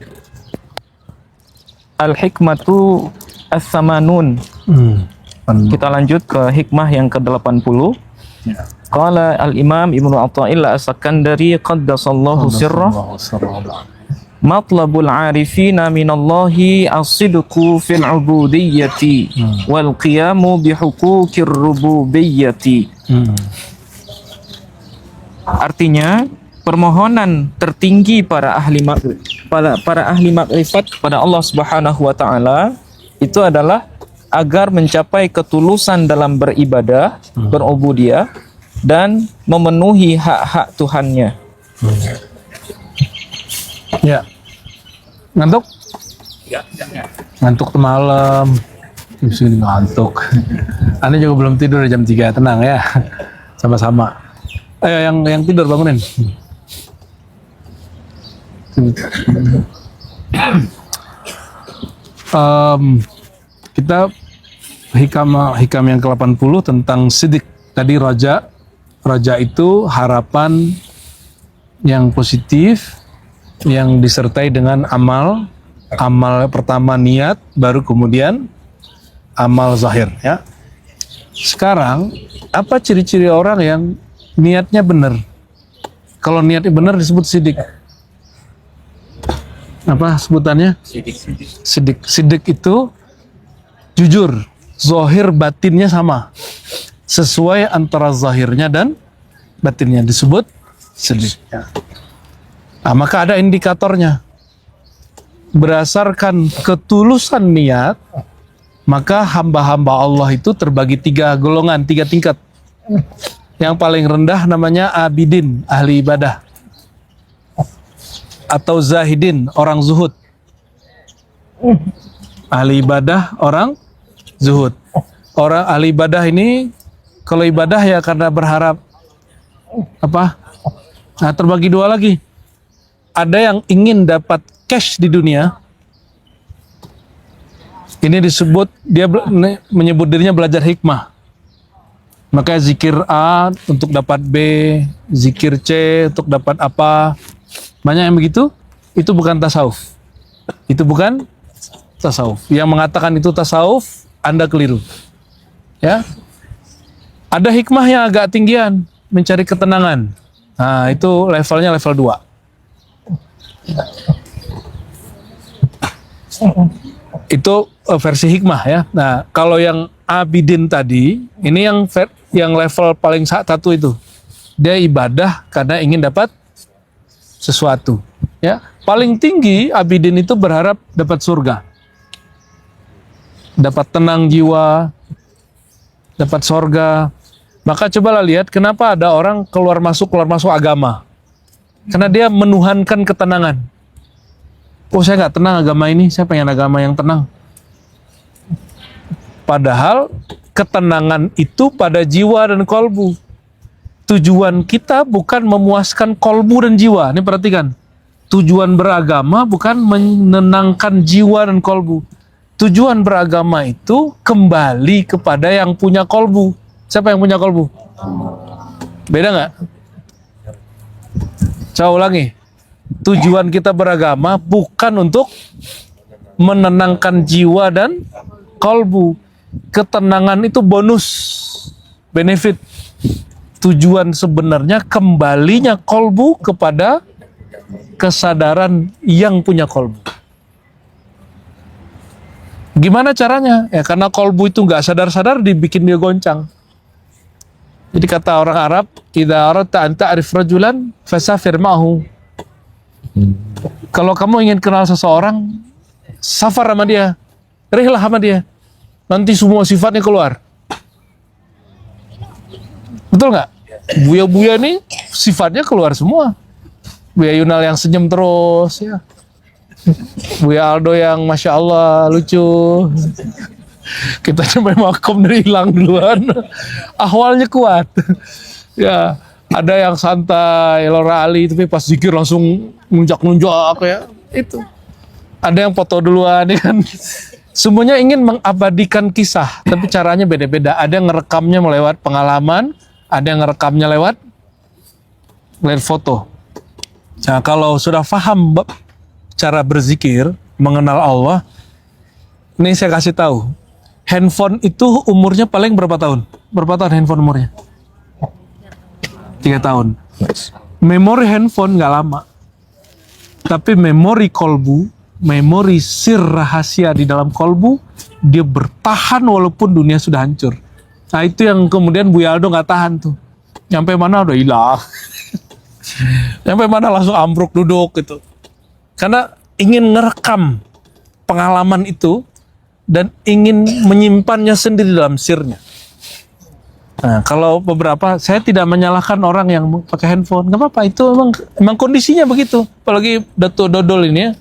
S2: Al-hikmatu as-samanun. Kita lanjut ke hikmah yang ke-80. Qala al-Imam Ibnu Athaillah As-Sakandari qaddasallahu sirrah. Matlabul arifina minallahi as-sidqu fil ubudiyyati wal qiyamu bihuquqir rububiyyati. Artinya, permohonan tertinggi para ahli makrifat kepada Allah Subhanahu wa taala itu adalah agar mencapai ketulusan dalam beribadah, berubudiyah dan memenuhi hak-hak Tuhannya.
S1: Ya. Ngantuk? Ngantuk malam. Sini ngantuk. Anda juga belum tidur jam 3, tenang ya. Sama-sama. Ayo yang tidur bangunin. Kita hikam yang ke-80 tentang sidik. Tadi raja itu harapan yang positif yang disertai dengan amal pertama niat, baru kemudian amal zahir ya. Sekarang apa ciri-ciri orang yang niatnya benar? Kalau niatnya benar disebut sidik. Apa sebutannya? Sidik. Sidik itu jujur, zahir batinnya sama, sesuai antara zahirnya dan batinnya, disebut sidik. Nah, maka ada indikatornya. Berdasarkan ketulusan niat, maka hamba-hamba Allah itu terbagi 3 golongan, 3 tingkat. Yang paling rendah namanya abidin, ahli ibadah, atau zahidin, orang zuhud. Ahli ibadah, orang zuhud. Orang ahli ibadah ini kalau ibadah ya karena berharap apa? Nah, terbagi 2 lagi. Ada yang ingin dapat cash di dunia. Ini disebut, dia menyebut dirinya belajar hikmah. Maka zikir A untuk dapat B, zikir C untuk dapat apa. Banyak yang begitu, itu bukan tasawuf. Itu bukan tasawuf. Yang mengatakan itu tasawuf, Anda keliru. Ya. Ada hikmah yang agak tinggian, mencari ketenangan. Nah, itu levelnya level 2. Itu versi hikmah ya. Nah, kalau yang abidin tadi, ini yang level paling 1 itu. Dia ibadah karena ingin dapat sesuatu, ya. Paling tinggi abidin itu berharap dapat surga. Dapat tenang jiwa, dapat surga. Maka cobalah lihat kenapa ada orang keluar masuk agama. Karena dia menuhankan ketenangan. Oh, saya nggak tenang agama ini, saya pengen agama yang tenang. Padahal ketenangan itu pada jiwa dan kolbu. Tujuan kita bukan memuaskan kolbu dan jiwa. Ini perhatikan. Tujuan beragama bukan menenangkan jiwa dan kolbu. Tujuan beragama itu kembali kepada yang punya kolbu. Siapa yang punya kolbu? Beda nggak? Saya ulangi. Tujuan kita beragama bukan untuk menenangkan jiwa dan kolbu. Ketenangan itu bonus, benefit. Tujuan sebenarnya kembalinya kolbu kepada kesadaran yang punya kolbu. Gimana caranya? Ya karena kolbu itu nggak sadar-sadar dibikin dia goncang. Jadi kata orang Arab, idza aradta an ta'rif rajulan fasafir ma'hu. Kalau kamu ingin kenal seseorang, safar sama dia, rihlah sama dia. Nanti semua sifatnya keluar. Betul nggak? Buya-buya nih sifatnya keluar semua. Buya Yunal yang senyum terus, ya. Buya Aldo yang Masya Allah lucu. Kita sampai makom dari hilang duluan. Ahwalnya kuat. Ya, ada yang santai, Laura Ali, tapi pas zikir langsung nunjak-nunjak ya. Itu. Ada yang foto duluan, ya kan. Semuanya ingin mengabadikan kisah, tapi caranya beda-beda. Ada yang ngerekamnya melewat pengalaman, ada yang ngerekamnya lewat foto. Nah, kalau sudah paham cara berzikir, mengenal Allah, ini saya kasih tahu. Handphone itu umurnya paling berapa tahun? Berapa tahun handphone umurnya? 3 tahun. Memori handphone nggak lama. Tapi memori kolbu, memori sir rahasia di dalam kolbu, dia bertahan walaupun dunia sudah hancur. Nah itu yang kemudian Bu Aldo nggak tahan tuh. Nyampe mana udah hilang. Nyampe mana langsung ambruk duduk gitu. Karena ingin ngerekam pengalaman itu dan ingin menyimpannya sendiri dalam sirnya. Nah, kalau beberapa, saya tidak menyalahkan orang yang pakai handphone. Nggak apa-apa, itu emang kondisinya begitu. Apalagi Dato Dodol ini ya.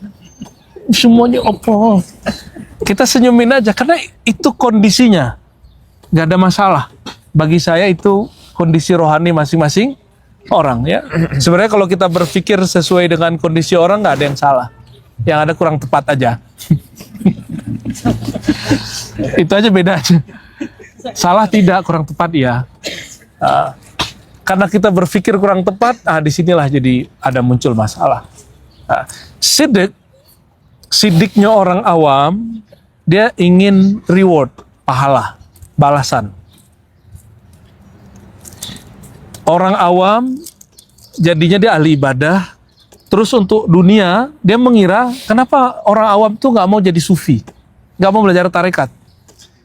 S1: Semuanya opo. Kita senyumin aja, karena itu kondisinya. Nggak ada masalah. Bagi saya itu kondisi rohani masing-masing orang ya. Sebenarnya kalau kita berpikir sesuai dengan kondisi orang nggak ada yang salah. Yang ada kurang tepat aja. Itu aja beda aja. Salah tidak, kurang tepat ya. Karena kita berpikir kurang tepat, disinilah jadi ada muncul masalah. Sidiknya orang awam, dia ingin reward, pahala, balasan. Orang awam jadinya dia ahli ibadah. Terus untuk dunia, dia mengira kenapa orang awam tuh nggak mau jadi sufi, nggak mau belajar tarekat.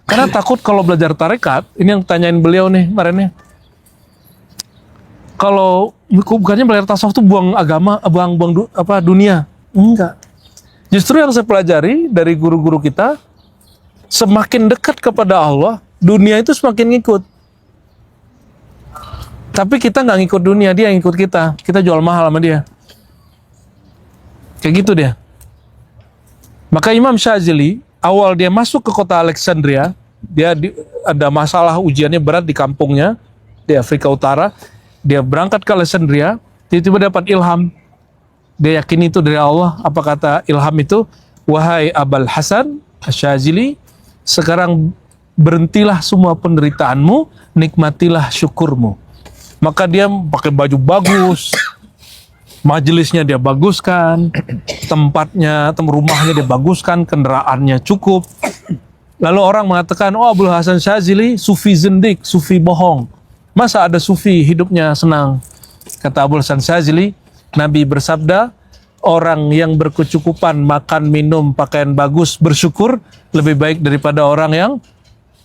S1: Karena takut kalau belajar tarekat, ini yang tanyain beliau nih kemarinnya. Kalau bukannya belajar tasawuf tuh buang agama, buang dunia. Enggak. Justru yang saya pelajari dari guru-guru kita, semakin dekat kepada Allah, dunia itu semakin ngikut. Tapi kita nggak ngikut dunia, dia yang ngikut kita. Kita jual mahal sama dia. Kayak gitu dia. Maka Imam Syazili, awal dia masuk ke kota Alexandria, dia ada masalah ujiannya berat di kampungnya, di Afrika Utara. Dia berangkat ke Alexandria, tiba-tiba dapat ilham. Dia yakin itu dari Allah. Apa kata ilham itu? Wahai Abul Hasan Syazili, sekarang berhentilah semua penderitaanmu, nikmatilah syukurmu. Maka dia pakai baju bagus, majelisnya dia baguskan, rumahnya dia baguskan, kendaraannya cukup. Lalu orang mengatakan, oh Abul Hasan Syazili sufi zendik, sufi bohong. Masa ada sufi hidupnya senang? Kata Abul Hasan Syazili, Nabi bersabda, orang yang berkecukupan makan, minum, pakaian bagus, bersyukur lebih baik daripada orang yang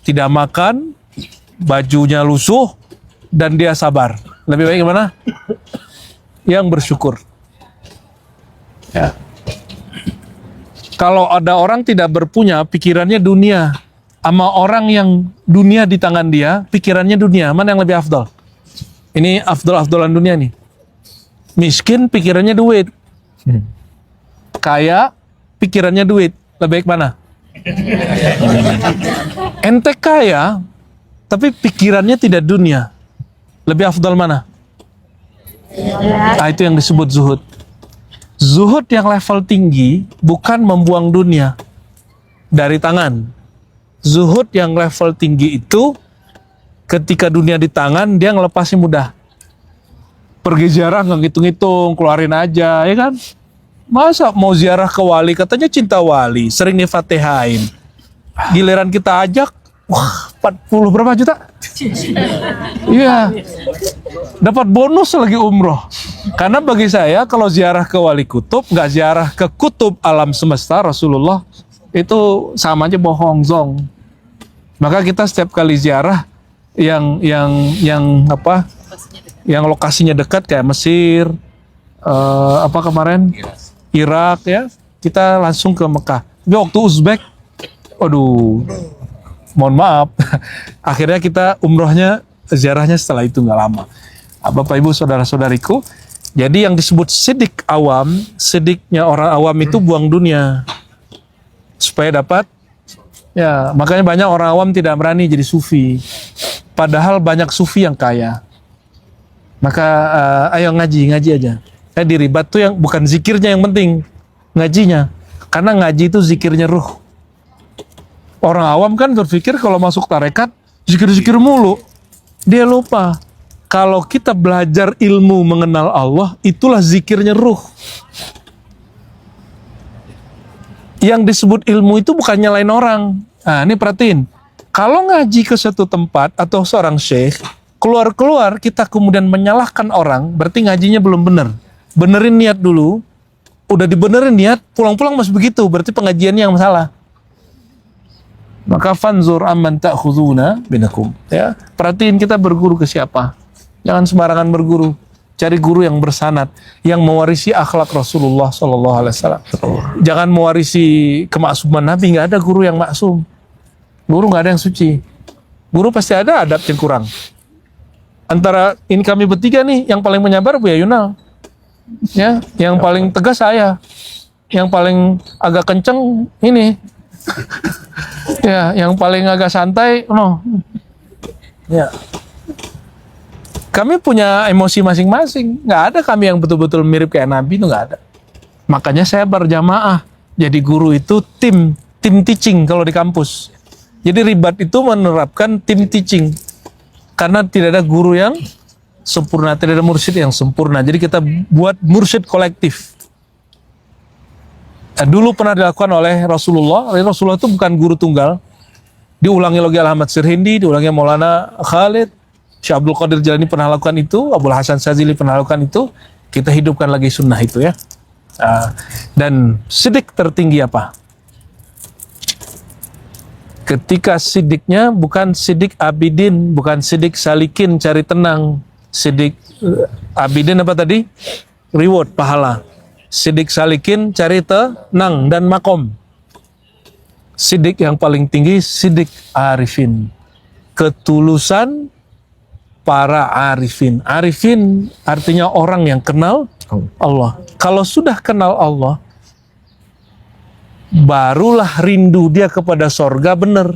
S1: tidak makan, bajunya lusuh, dan dia sabar. Lebih baik gimana? Yang bersyukur. Ya. Kalau ada orang tidak berpunya, pikirannya dunia, sama orang yang dunia di tangan dia, pikirannya dunia, mana yang lebih afdal? Ini afdal-afdalan dunia nih. Miskin, pikirannya duit. Kaya, pikirannya duit. Lebih baik mana? Ente kaya, tapi pikirannya tidak dunia. Lebih afdal mana? Itu yang disebut zuhud. Zuhud yang level tinggi bukan membuang dunia dari tangan. Zuhud yang level tinggi itu ketika dunia di tangan dia ngelepasnya mudah. Pergi ziarah nggak ngitung-ngitung, keluarin aja, ya kan? Masa mau ziarah ke wali, katanya cinta wali, sering nifatihain. Giliran kita ajak, wah 40 berapa juta? Iya. Dapat bonus lagi umroh. Karena bagi saya kalau ziarah ke wali kutub, nggak ziarah ke kutub alam semesta Rasulullah, itu sama aja bohong, zong. Maka kita setiap kali ziarah yang apa? Yang lokasinya dekat kayak Mesir, apa kemarin? Irak ya, kita langsung ke Mekah. Tapi waktu Uzbek, aduh, mohon maaf, akhirnya kita umrohnya, ziarahnya setelah itu nggak lama. Bapak Ibu saudara-saudariku, jadi yang disebut sidik awam, sidiknya orang awam itu buang dunia supaya dapat, ya makanya banyak orang awam tidak berani jadi sufi, padahal banyak sufi yang kaya. Maka ayo ngaji aja. Di ribat tuh yang bukan zikirnya yang penting, ngajinya, karena ngaji itu zikirnya ruh. Orang awam kan berpikir kalau masuk tarekat zikir-zikir mulu. Dia lupa kalau kita belajar ilmu mengenal Allah, itulah zikirnya ruh. Yang disebut ilmu itu bukan nyalain orang. Nah, ini perhatiin. Kalau ngaji ke suatu tempat atau seorang syekh, keluar-keluar kita kemudian menyalahkan orang, berarti ngajinya belum benar. Benerin niat dulu. Udah dibenerin niat, pulang-pulang masih begitu, berarti pengajiannya yang salah. Maka fanzur amman ta'khuduna binakum, ya. Perhatiin kita berguru ke siapa. Jangan sembarangan berguru. Cari guru yang bersanad, yang mewarisi akhlak Rasulullah SAW. Jangan mewarisi kemaksuman Nabi. Nggak ada guru yang maksum. Guru nggak ada yang suci. Guru pasti ada adab yang kurang. Antara ini kami bertiga nih, yang paling menyabar Buya Yunal, ya. Yang paling tegas saya. Yang paling agak kenceng ini. Ya, yang paling agak santai, no. Ya. Kami punya emosi masing-masing. Nggak ada kami yang betul-betul mirip kayak Nabi, itu nggak ada. Makanya saya berjamaah. Jadi guru itu tim teaching kalau di kampus. Jadi ribat itu menerapkan tim teaching. Karena tidak ada guru yang sempurna, tidak ada mursyid yang sempurna. Jadi kita buat mursyid kolektif. Dulu pernah dilakukan oleh Rasulullah. Rasulullah itu bukan guru tunggal. Diulangi lagi Al-Ahmad Sirhindi, diulangi Maulana Khalid, Syekh Abdul Qadir Jalani pernah lakukan itu, Abdul Hasan Sazili pernah lakukan itu. Kita hidupkan lagi sunnah itu ya. Dan sidik tertinggi apa? Ketika sidiknya bukan sidik abidin, bukan sidik salikin cari tenang. Sidik abidin apa tadi? Reward, pahala. Sidik salikin cari tenang dan makom. Sidik yang paling tinggi sidik arifin, ketulusan para arifin. Arifin artinya orang yang kenal Allah. Kalau sudah kenal Allah, barulah rindu dia kepada sorga benar.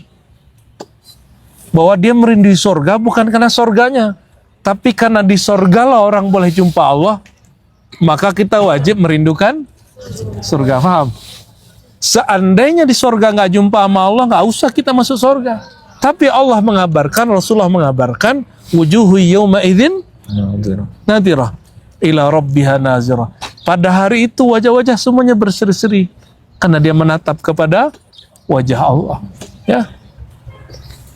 S1: Bahwa dia merindui sorga bukan karena sorganya, tapi karena di sorgalah orang boleh jumpa Allah. Maka kita wajib merindukan surga, paham? Seandainya di surga nggak jumpa sama Allah, nggak usah kita masuk surga. Tapi Allah mengabarkan, Rasulullah mengabarkan, wujuhu yawma idzin nadhirah ila rabbiha nazirah. Pada hari itu wajah-wajah semuanya berseri-seri karena dia menatap kepada wajah Allah. Ya.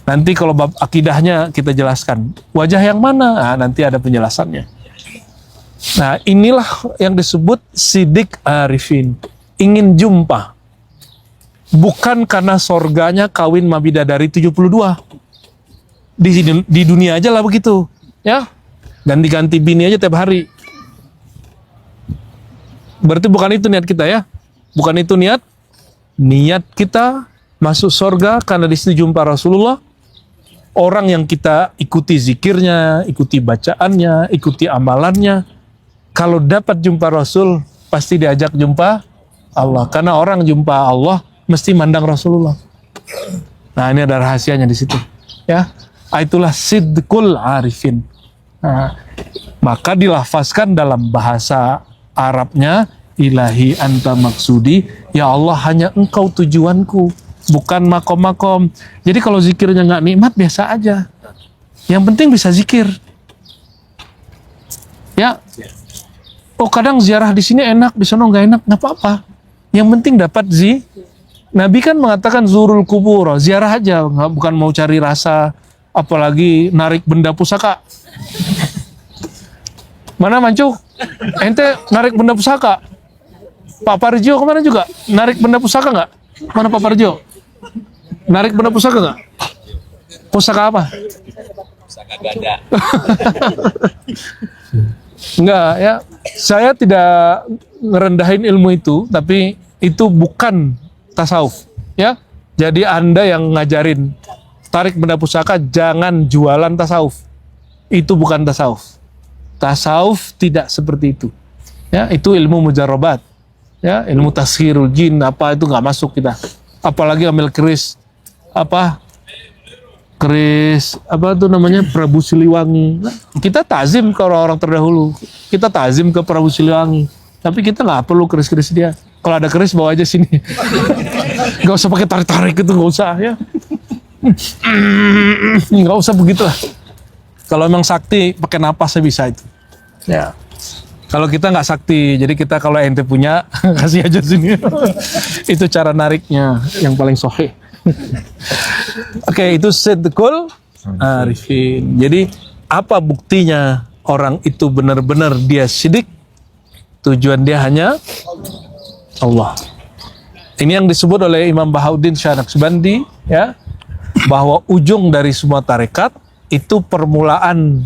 S1: Nanti kalau bab akidahnya kita jelaskan. Wajah yang mana? Nah, nanti ada penjelasannya. Nah, inilah yang disebut sidik arifin. Ingin jumpa. Bukan karena sorganya kawin mabidadari 72. Di dunia aja lah begitu. Ya. Ganti-ganti bini aja tiap hari. Berarti bukan itu niat kita ya. Bukan itu niat. Niat kita masuk sorga karena di situ jumpa Rasulullah. Orang yang kita ikuti zikirnya, ikuti bacaannya, ikuti amalannya. Kalau dapat jumpa Rasul, pasti diajak jumpa Allah. Karena orang jumpa Allah, mesti mandang Rasulullah. Nah, ini ada rahasianya di situ. Ya, itulah sidqul arifin. Nah, maka dilafazkan dalam bahasa Arabnya, ilahi anta maksudi, ya Allah hanya engkau tujuanku, bukan makom-makom. Jadi kalau zikirnya nggak nikmat, biasa aja. Yang penting bisa zikir. Ya. Oh, kadang ziarah di sini enak, di sana nggak enak, nggak apa-apa. Yang penting dapat Nabi kan mengatakan zurul kubur, ziarah aja, bukan mau cari rasa, apalagi narik benda pusaka. Mana Mancuk? Ente narik benda pusaka. Pak Parjo kemana juga? Narik benda pusaka nggak? Mana Pak Parjo? Narik benda pusaka nggak? Pusaka apa? Pusaka ganda. Enggak ya. Saya tidak ngerendahin ilmu itu, tapi itu bukan tasawuf. Ya. Jadi Anda yang ngajarin tarik benda pusaka, jangan jualan tasawuf. Itu bukan tasawuf. Tasawuf tidak seperti itu. Ya, itu ilmu mujarrabat. Ya, ilmu tashirul jin apa itu nggak masuk kita. Apalagi ambil keris apa tuh namanya Prabu Siliwangi. Nah, kita tazim ke orang-orang terdahulu. Kita tazim ke Prabu Siliwangi. Tapi kita nggak perlu keris-keris dia. Kalau ada keris bawa aja sini. Nggak usah pakai tarik-tarik itu, nggak usah ya. Nggak usah begitulah. Kalau memang sakti pakai napas bisa itu. Ya. Kalau kita nggak sakti, jadi kita kalau ente punya kasih aja sini. Itu cara nariknya yang paling sahih. Oke, itu sidqul arifin. Jadi apa buktinya orang itu benar-benar dia sidik? Tujuan dia hanya Allah. Ini yang disebut oleh Imam Bahauddin Shah Naqsyabandi, ya, bahwa ujung dari semua tarekat itu permulaan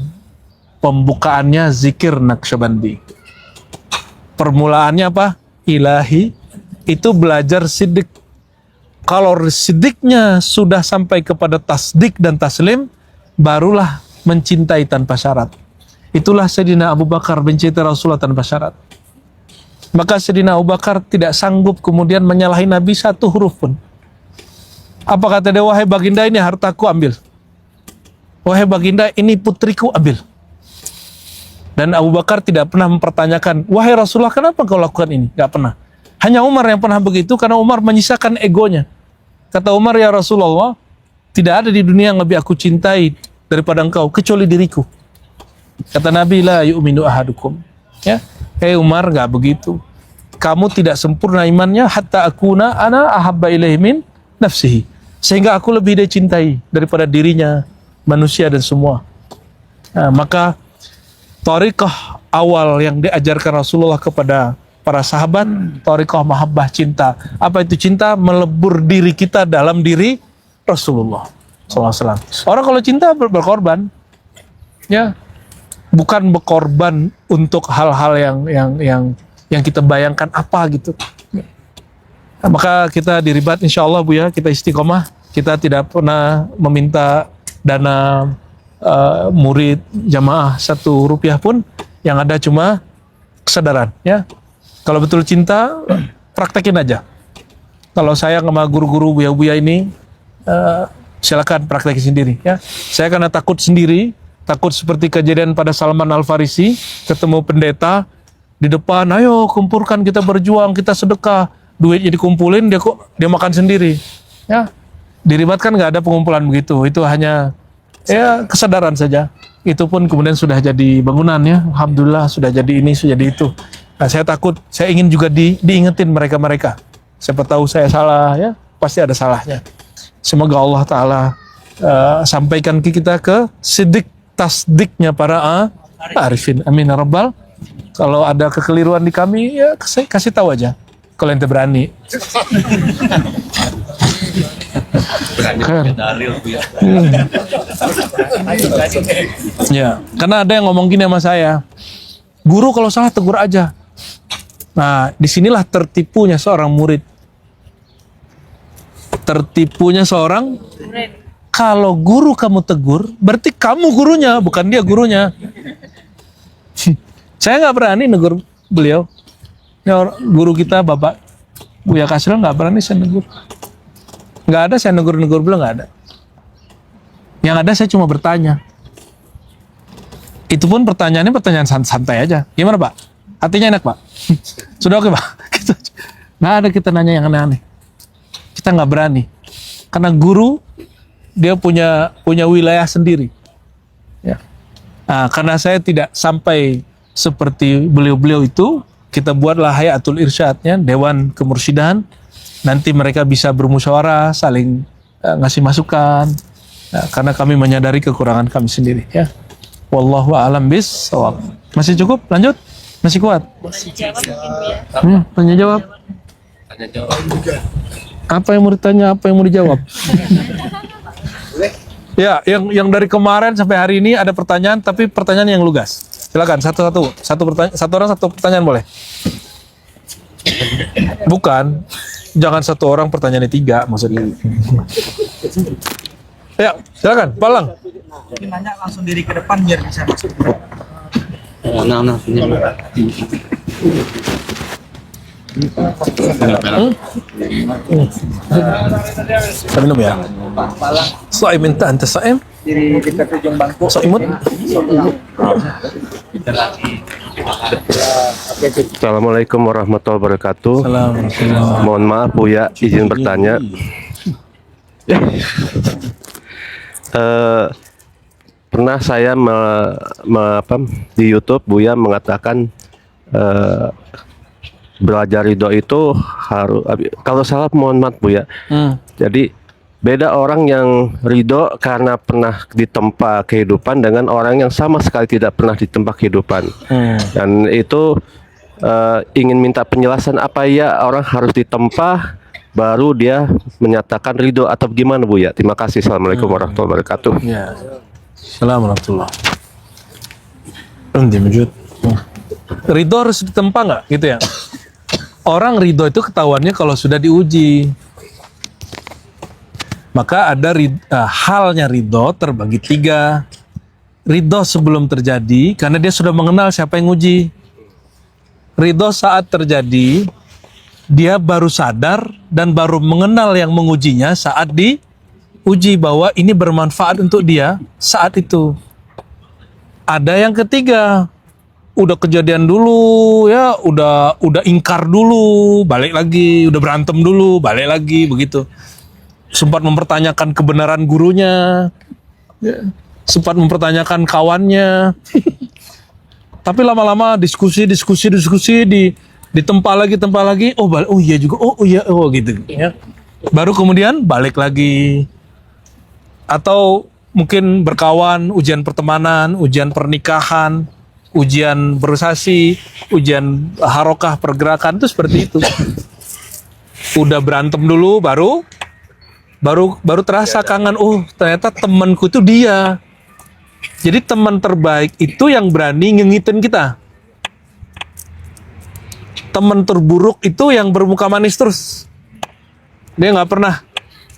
S1: pembukaannya zikir Naqsyabandi. Permulaannya apa? Ilahi. Itu belajar sidik. Kalau sidiknya sudah sampai kepada tasdik dan taslim, barulah mencintai tanpa syarat. Itulah Sayyidina Abu Bakar mencintai Rasulullah tanpa syarat. Maka Sayyidina Abu Bakar tidak sanggup kemudian menyalahi Nabi satu huruf pun. Apa kata dia? Wahai baginda, ini hartaku, ambil. Wahai baginda, ini putriku, ambil. Dan Abu Bakar tidak pernah mempertanyakan, wahai Rasulullah, kenapa kau lakukan ini? Gak pernah. Hanya Umar yang pernah begitu, karena Umar menyisakan egonya. Kata Umar, ya Rasulullah, tidak ada di dunia yang lebih aku cintai daripada engkau, kecuali diriku. Kata Nabi, la yu'minu ahadukum. Ya, Umar, gak begitu. Kamu tidak sempurna imannya, hatta akuna ana ahabba ilaihi min nafsihi. Sehingga aku lebih dia cintai daripada dirinya, manusia dan semua. Nah, maka thariqah awal yang diajarkan Rasulullah kepada para sahabat, thariqah mahabbah, cinta. Apa itu cinta? Melebur diri kita dalam diri Rasulullah SAW. Orang kalau cinta berkorban, ya, bukan berkorban untuk hal-hal yang kita bayangkan apa gitu. Nah, maka kita diribat insya Allah Bu ya, kita istiqomah. Kita tidak pernah meminta dana murid jamaah 1 rupiah pun. Yang ada cuma kesadaran ya. Kalau betul cinta, praktekin aja. Kalau saya sama guru-guru buya-buya ini, silakan praktekin sendiri ya. Saya karena takut sendiri, takut seperti kejadian pada Salman Al-Farisi, ketemu pendeta di depan, ayo kumpulkan, kita berjuang, kita sedekah, duitnya dikumpulin, dia makan sendiri, ya. Diribatkan nggak ada pengumpulan begitu, itu hanya ya kesadaran saja. Itu pun kemudian sudah jadi bangunan ya, alhamdulillah sudah jadi ini, sudah jadi itu. Nah, saya takut, saya ingin juga diingetin mereka-mereka. Siapa tahu saya salah ya, pasti ada salahnya. Semoga Allah Ta'ala sampaikan ke kita ke sidik tasdiknya para arifin. Amin ya Rabbal. Kalau ada kekeliruan di kami, ya kasih tahu aja. Kalau ente berani. Ya, karena ada yang ngomong gini sama saya. Guru kalau salah tegur aja. Nah, disinilah tertipunya seorang murid. Tertipunya seorang murid. Kalau guru kamu tegur, berarti kamu gurunya, bukan dia gurunya. Saya nggak berani negur beliau. Guru kita Bapak Buya Kasril nggak berani saya negur. Nggak ada saya negur-negur beliau, nggak ada. Yang ada saya cuma bertanya. Itu pun pertanyaannya pertanyaan santai aja. Gimana Pak? Hatinya enak Pak? Sudah oke Pak? Nggak ada kita nanya yang aneh-aneh. Kita nggak berani. Karena guru dia punya wilayah sendiri. Ya. Nah, karena saya tidak sampai seperti beliau-beliau itu, kita buatlah hayatul irsyadnya, dewan kemursyidaan. Nanti mereka bisa bermusyawarah, saling ngasih masukan. Nah, karena kami menyadari kekurangan kami sendiri. Ya. Wallahu a'lam bis shawab. Masih cukup? Lanjut? Masih kuat? Tanya jawab. Apa yang mau ditanya, apa yang mau dijawab? Ya, yang dari kemarin sampai hari ini ada pertanyaan, tapi pertanyaan yang lugas. Silakan satu orang satu pertanyaan boleh. Bukan, jangan satu orang pertanyaannya 3 maksudnya. Ya, silakan, Palang.
S2: Nanya langsung diri ke depan biar bisa masuk.
S1: Kita minum ya. Saim minta anta saim.
S2: Diri dekat ujung bangku.
S1: Saimut.
S5: Assalamualaikum warahmatullahi wabarakatuh.
S1: Assalamualaikum.
S5: Mohon maaf Buya, izin bertanya. Pernah saya di YouTube Buya mengatakan belajar ridho itu harus, kalau salah mohon maaf Buya. Jadi beda orang yang ridho karena pernah ditempa kehidupan dengan orang yang sama sekali tidak pernah ditempa kehidupan. Dan itu ingin minta penjelasan apa ya orang harus ditempa baru dia menyatakan ridho atau gimana Buya? Terima kasih. Assalamualaikum warahmatullahi wabarakatuh.
S1: Ya. Assalamualaikum warahmatullahi. Ridho harus ditempa nggak gitu ya? Orang ridho itu ketahuannya kalau sudah diuji. Maka ada halnya ridho terbagi 3. Ridho sebelum terjadi karena dia sudah mengenal siapa yang uji. Ridho saat terjadi dia baru sadar dan baru mengenal yang mengujinya saat diuji bahwa ini bermanfaat untuk dia saat itu. Ada yang ketiga, udah kejadian dulu ya, udah ingkar dulu, balik lagi, udah berantem dulu, balik lagi begitu. Sempat mempertanyakan kebenaran gurunya, ya, sempat mempertanyakan kawannya. Tapi lama-lama diskusi ditempa lagi. Oh iya juga, oh iya, oh gitu. Ya. Baru kemudian balik lagi. Atau mungkin berkawan, ujian pertemanan, ujian pernikahan, ujian berorganisasi, ujian harokah pergerakan itu seperti itu. Udah berantem dulu, baru terasa kangen. Oh ternyata temanku itu dia. Jadi teman terbaik itu yang berani ngengitin kita. Teman terburuk itu yang bermuka manis terus. Dia nggak pernah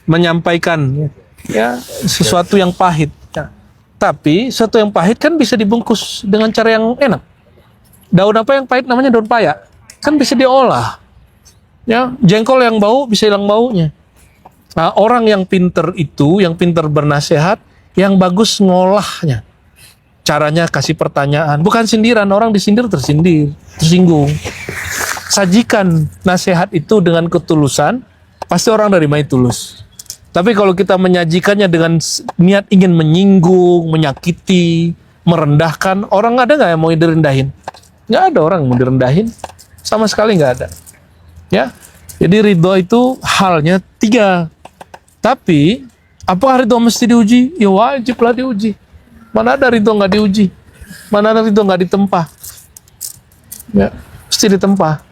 S1: menyampaikan ya sesuatu yang pahit. Ya. Tapi sesuatu yang pahit kan bisa dibungkus dengan cara yang enak. Daun apa yang pahit namanya daun paya. Kan bisa diolah. Ya, jengkol yang bau bisa hilang baunya. Nah, orang yang pinter itu, yang pinter bernasihat, yang bagus ngolahnya. Caranya kasih pertanyaan, bukan sindiran. Orang disindir tersinggung. Sajikan nasihat itu dengan ketulusan, pasti orang dari mai tulus. Tapi kalau kita menyajikannya dengan niat ingin menyinggung, menyakiti, merendahkan, orang ada nggak yang mau direndahin? Nggak ada orang yang mau direndahin, sama sekali nggak ada. Ya, jadi ridho itu halnya 3. Tapi, apakah ridho mesti diuji? Ya wajiblah diuji. Mana ada ridho nggak diuji? Mana ada ridho nggak ditempa? Ya, mesti ditempa.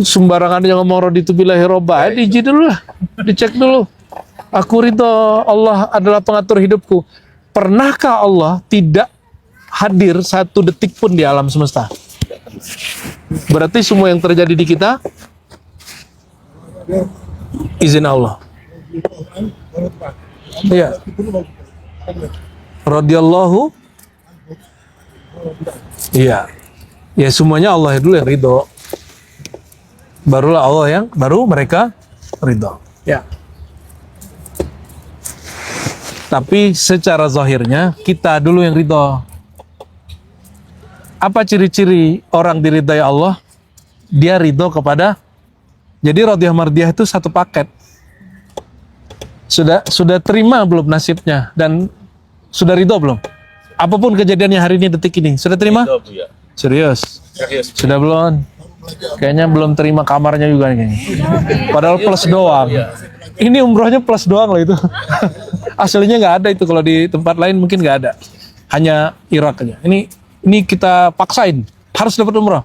S1: Sembarangan yang ngomong raditu billahi robba, diuji dulu lah, dicek dulu. Aku ridho Allah adalah pengatur hidupku. Pernahkah Allah tidak hadir 1 detik pun di alam semesta? Berarti semua yang terjadi di kita izin Allah. Iya. Radhiyallahu. Iya. Ya semuanya Allah dulu yang ridho. Barulah Allah yang mereka ridho. Ya. Tapi secara zahirnya kita dulu yang ridho. Apa ciri-ciri orang diridhai Allah? Dia ridho kepada. Jadi radhiyah mardiyah itu satu paket. Sudah terima belum nasibnya dan sudah ridho belum? Apapun kejadiannya hari ini detik ini, sudah terima? Serius? Sudah belum? Kayaknya belum terima kamarnya juga nih. Padahal plus doang. Ini umrohnya plus doang loh itu. Aslinya nggak ada itu, kalau di tempat lain mungkin nggak ada. Hanya Irak aja. Ini ini kita paksain harus dapat umrah.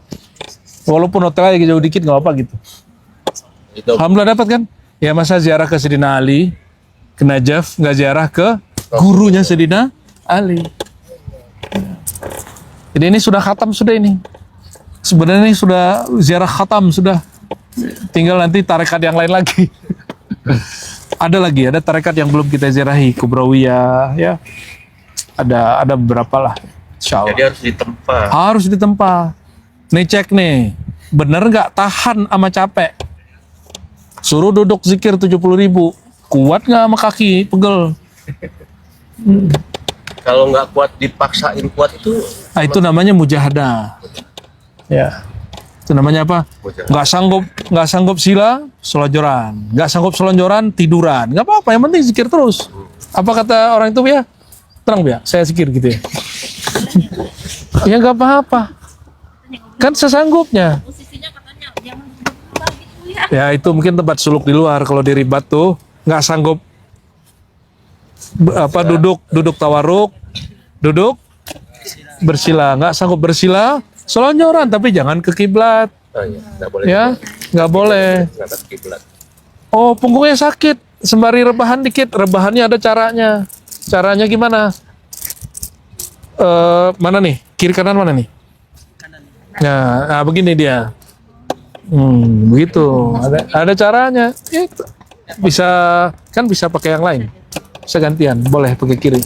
S1: Walaupun hotelnya jauh dikit nggak apa gitu. Alhamdulillah dapat kan? Ya masa ziarah ke Sayyidina Ali, ke Najaf, nggak ziarah ke gurunya Sayyidina Ali. Jadi ini sudah khatam sudah ini. Sebenarnya ini sudah ziarah khatam sudah. Tinggal nanti tarekat yang lain lagi. Ada tarekat yang belum kita ziarahi, Kubrawiyah ya. Ada beberapa lah. Insyaallah.
S5: Jadi harus ditempa.
S1: Harus ditempa. Nih cek nih, bener nggak tahan sama capek? Suruh duduk zikir 70.000, kuat nggak sama kaki pegel?
S5: Kalau nggak kuat dipaksain kuat itu
S1: Ah, itu namanya mujahadah. Ya, itu namanya apa? Nggak sanggup sila, selonjoran. Nggak sanggup selonjoran, tiduran. Nggak apa-apa, yang penting zikir terus. Apa kata orang itu ya? Tenang ya, saya zikir gitu ya. Ya nggak apa-apa. Kan sesanggupnya.
S6: Posisinya katanya jangan berubah gitu ya.
S1: Ya itu mungkin tempat suluk di luar. Kalau di ribat tuh nggak sanggup duduk tawaruk, duduk bersila, nggak sanggup bersila, selonjoran tapi jangan ke kiblat,
S5: oh, iya, nggak boleh.
S1: ya nggak boleh.
S5: Nggak ada kiblat.
S1: Oh punggungnya sakit, sembari rebahan dikit, rebahannya ada caranya. Caranya gimana? Mana nih? Kiri kanan mana nih? Nah begini dia. Begitu. Ada caranya. Itu. Bisa pakai yang lain. Bisa gantian. Boleh pakai kiri.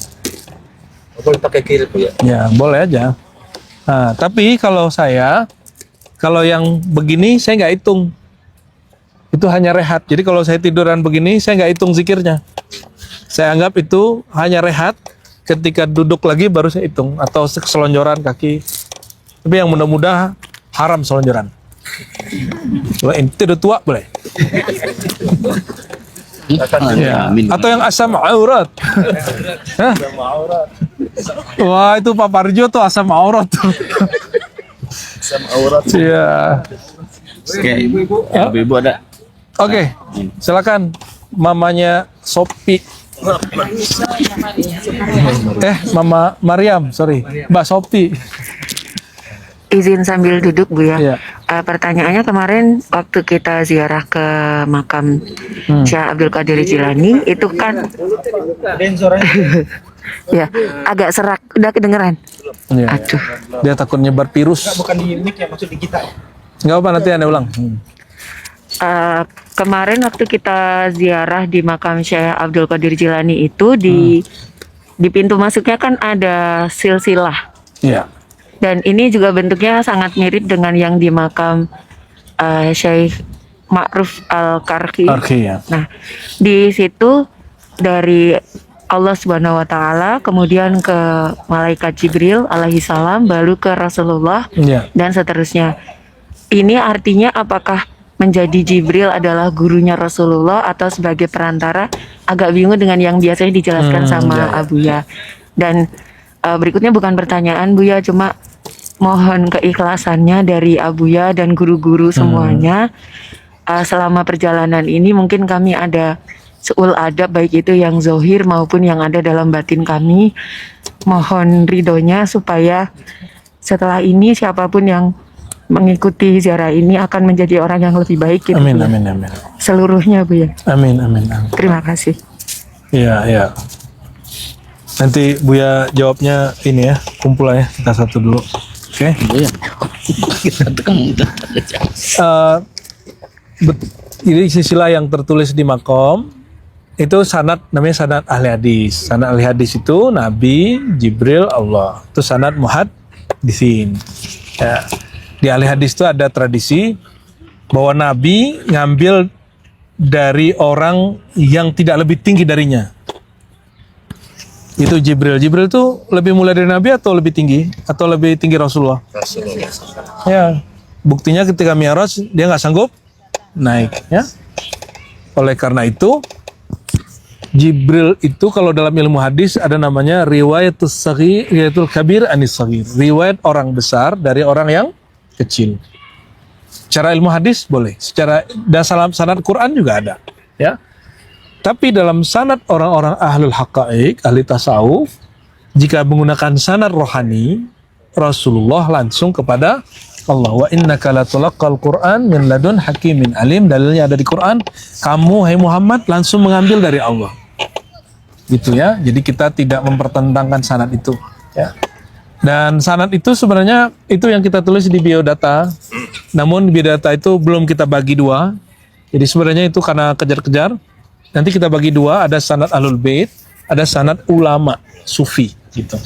S5: Boleh pakai kiri Bu ya.
S1: Ya boleh aja. Nah, tapi kalau yang begini saya nggak hitung. Itu hanya rehat. Jadi kalau saya tiduran begini saya nggak hitung zikirnya. Saya anggap itu hanya rehat. Ketika duduk lagi baru saya hitung. Atau selonjoran kaki. Tapi yang mudah-mudahan haram selonjoran. Kalau ente udah tua boleh. Ya. Atau yang asam aurat. Hah? Wah itu Pak Parjo tuh asam aurat tuh.
S2: Asam aurat.
S1: Iya.
S3: Oke, ibu-ibu ada.
S1: Oke, silakan mamanya Sopi. Mama Mariam, sorry, Mbak Sopi.
S7: Izin sambil duduk Bu ya.
S1: Iya.
S7: Pertanyaannya kemarin waktu kita ziarah ke makam Syekh Abdul Qadir Jilani itu kan
S2: Den suaranya.
S7: ya agak serak, udah kedengeran.
S1: Iya.
S7: Aduh.
S1: Dia takut nyebar virus.
S2: Bukan di mic ya, maksud di kita.
S1: Nggak apa nanti Anda ulang.
S7: Kemarin waktu kita ziarah di makam Syekh Abdul Qadir Jilani itu di pintu masuknya kan ada silsilah.
S1: Iya.
S7: Dan ini juga bentuknya sangat mirip dengan yang di makam Syekh Ma'ruf Al-Karhi.
S1: Ya.
S7: Nah, di situ dari Allah Subhanahu wa taala, kemudian ke malaikat Jibril alaihi salam, baru ke Rasulullah
S1: Iya.
S7: dan seterusnya. Ini artinya apakah menjadi Jibril adalah gurunya Rasulullah atau sebagai perantara? Agak bingung dengan yang biasanya dijelaskan sama Abuya. Dan berikutnya bukan pertanyaan Buya, cuma mohon keikhlasannya dari Abuya dan guru-guru semuanya. Selama perjalanan ini mungkin kami ada seul adab, baik itu yang zohir maupun yang ada dalam batin kami. Mohon ridhonya supaya setelah ini siapapun yang mengikuti ziarah ini akan menjadi orang yang lebih baik gitu.
S1: Amin,
S7: Bu.
S1: amin, amin.
S7: Seluruhnya Bu ya.
S1: Amin, amin, amin.
S7: Terima kasih.
S1: Iya, iya. Nanti Buya jawabnya ini ya, kumpulannya kita satu dulu. Oke. Ini silsilah yang tertulis di makom itu sanad, namanya sanad ahli hadis. Sanad ahli hadis itu Nabi, Jibril, Allah. Itu sanad muhaddisin. Ya. Di ahli hadis itu ada tradisi bahwa Nabi ngambil dari orang yang tidak lebih tinggi darinya. Itu Jibril. Jibril itu lebih mulia dari Nabi atau lebih tinggi? Atau lebih tinggi Rasulullah? Ya. Buktinya ketika Mi'raj dia nggak sanggup naik. Ya. Oleh karena itu Jibril itu kalau dalam ilmu hadis ada namanya riwayatus saghir, riwayatul kabir anis saghir. Riwayat orang besar dari orang yang kecil. Secara ilmu hadis boleh. Secara dalam sanad Quran juga ada. Ya. Tapi dalam sanad orang-orang ahlul haqa'iq, ahli tasawuf, jika menggunakan sanad rohani, Rasulullah langsung kepada Allah. Wa innaka latulaqqal Qur'an min ladun hakimin alim. Dalilnya ada di Quran. Kamu hai Muhammad langsung mengambil dari Allah. Gitu ya. Jadi kita tidak mempertentangkan sanad itu, ya. Dan sanad itu sebenarnya itu yang kita tulis di biodata. Namun biodata itu belum kita bagi dua. Jadi sebenarnya itu karena kejar-kejar. Nanti kita bagi dua, ada sanad Ahlul Bait, ada sanad ulama sufi gitu.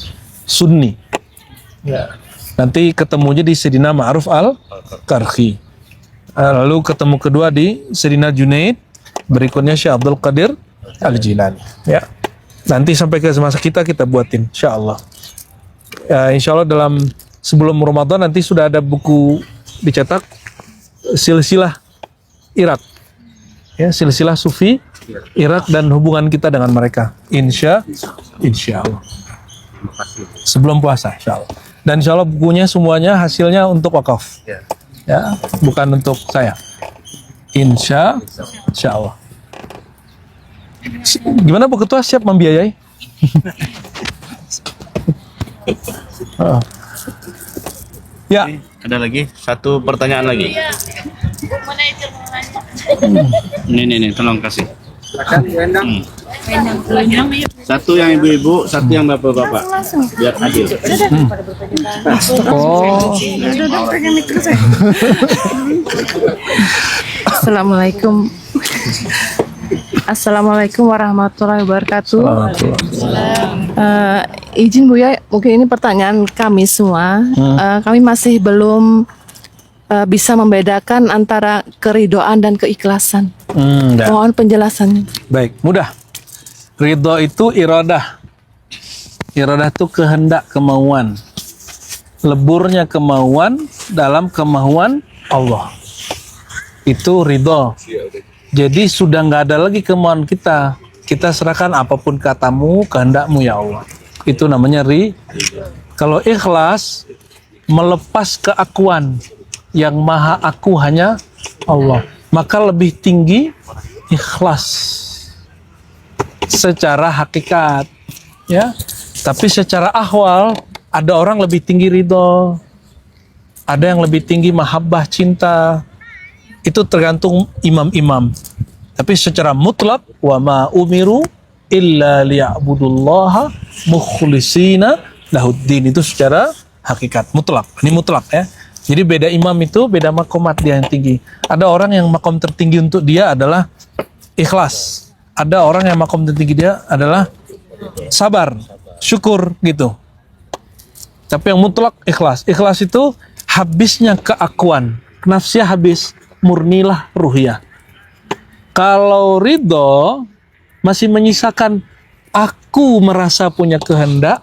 S1: Sunni. Ya. Nanti ketemunya di Sayyidina Ma'ruf Al-Karhi. Lalu ketemu kedua di Sayyidina Junaid, berikutnya Syekh Abdul Qadir Al-Jilani. Ya. Nanti sampai ke masa kita buatin, insyaallah. Ya, insyaallah dalam sebelum Ramadan nanti sudah ada buku dicetak silsilah Irak. Ya, silsilah Sufi Irak dan hubungan kita dengan mereka. Insyaallah. Sebelum puasa, insyaallah. Dan insyaallah bukunya semuanya hasilnya untuk wakaf. Ya, bukan untuk saya. Insyaallah. Gimana Bu Ketua, siap membiayai? Ya.
S3: Ada lagi satu pertanyaan lagi.
S6: Mana itu mau nanya?
S3: Ini tolong kasih.
S6: Wenang.
S3: Satu yang ibu-ibu, satu yang bapak-bapak. Biar adil.
S1: Oh.
S8: Assalamualaikum warahmatullahi wabarakatuh. Izin Buya, mungkin ini pertanyaan kami semua. Kami masih belum bisa membedakan antara keridoan dan keikhlasan.
S1: Ya.
S8: Mohon penjelasannya.
S1: Baik, mudah. Ridho itu iradah. Iradah itu kehendak, kemauan. Leburnya kemauan dalam kemauan Allah. Itu ridho. Jadi sudah nggak ada lagi kemauan kita. Kita serahkan apapun katamu, kehendakmu ya Allah. Itu namanya Kalau ikhlas, melepas keakuan. Yang maha aku hanya Allah. Maka lebih tinggi ikhlas. Secara hakikat. Ya. Tapi secara ahwal, ada orang lebih tinggi ridho. Ada yang lebih tinggi mahabbah, cinta. Itu tergantung imam-imam. Tapi secara mutlak, wa ma umiru illa liya'budullaha mukhlishina lahuddin, itu secara hakikat mutlak. Ini mutlak ya. Jadi beda imam itu beda makomat dia yang tinggi. Ada orang yang makom tertinggi untuk dia adalah ikhlas. Ada orang yang makom tertinggi dia adalah sabar, syukur gitu. Tapi yang mutlak ikhlas. Ikhlas itu habisnya keakuan. Nafsnya habis, murnilah ruhiyah. Kalau ridho masih menyisakan aku merasa punya kehendak,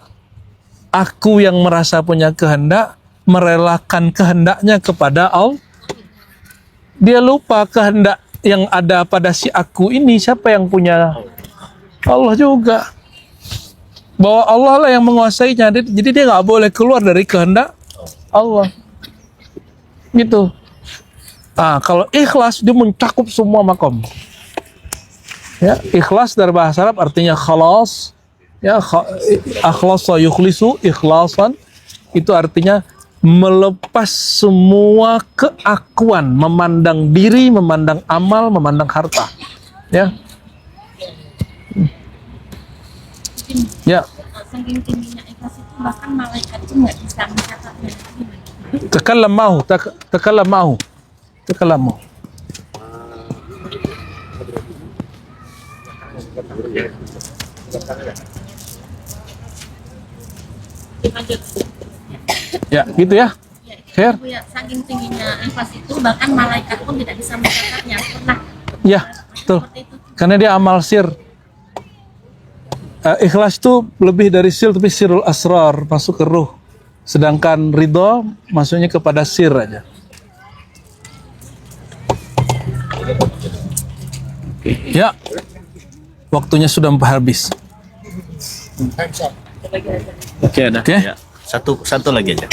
S1: aku yang merasa punya kehendak, merelakan kehendaknya kepada Allah. Dia lupa kehendak yang ada pada si aku ini, siapa yang punya? Allah juga. Bahwa Allah lah yang menguasainya, jadi dia nggak boleh keluar dari kehendak Allah. Gitu. Kalau ikhlas dia mencakup semua makom. Ya, ikhlas dari bahasa Arab artinya khalas. Ya, akhlasa yukhlisu ikhlasan. Itu artinya melepas semua keakuan, memandang diri, memandang amal, memandang harta. Ya. Ya.
S6: Saking tingginya ikhlas itu bahkan malaikat itu nggak bisa mencatatnya.
S1: Takallam ma'hu, takallam ma'hu. Takallam ma'hu. Ya, gitu ya. Khair.
S6: Ya, saking tingginya ikhlas itu bahkan malaikat pun tidak bisa mencatatnya. Pernah.
S1: Ya, betul. Karena dia amal sir. Ikhlas itu lebih dari sir, tapi sirul asrar, masuk ke ruh. Sedangkan ridho masuknya kepada sir aja. Ya, waktunya sudah habis.
S3: Oke, ada.
S1: Oke.
S3: Ya. Satu lagi aja.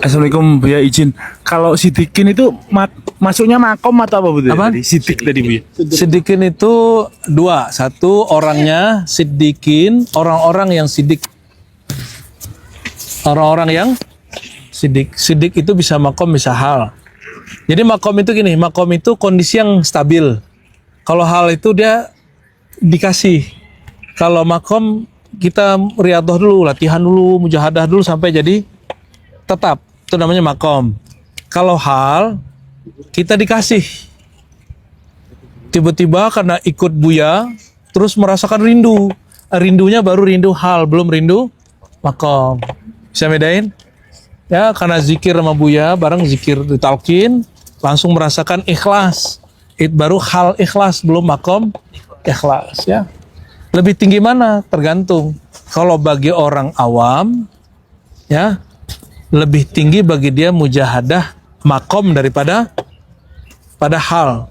S9: Assalamualaikum, Buya izin. Kalau Sidikin itu
S2: Masuknya makom atau apa betul?
S1: Apaan?
S2: Sidik tadi Bu.
S1: Siddiqin itu dua. Satu, orangnya siddiqin, orang-orang yang sidik. Orang-orang yang sidik. Sidik itu bisa makom, bisa hal. Jadi makom itu gini, makom itu kondisi yang stabil. Kalau hal itu dia dikasih. Kalau makom kita riyadhah dulu, latihan dulu, mujahadah dulu sampai jadi tetap. Itu namanya makom. Kalau hal kita dikasih. Tiba-tiba karena ikut Buya terus merasakan rindu. Rindunya baru rindu hal, belum rindu makom. Bisa bedain? Ya, karena zikir sama Buya, bareng zikir ditalkin, langsung merasakan ikhlas. Baru hal ikhlas, belum makom ikhlas ya. Lebih tinggi mana? Tergantung. Kalau bagi orang awam ya, lebih tinggi bagi dia mujahadah makom daripada pada hal.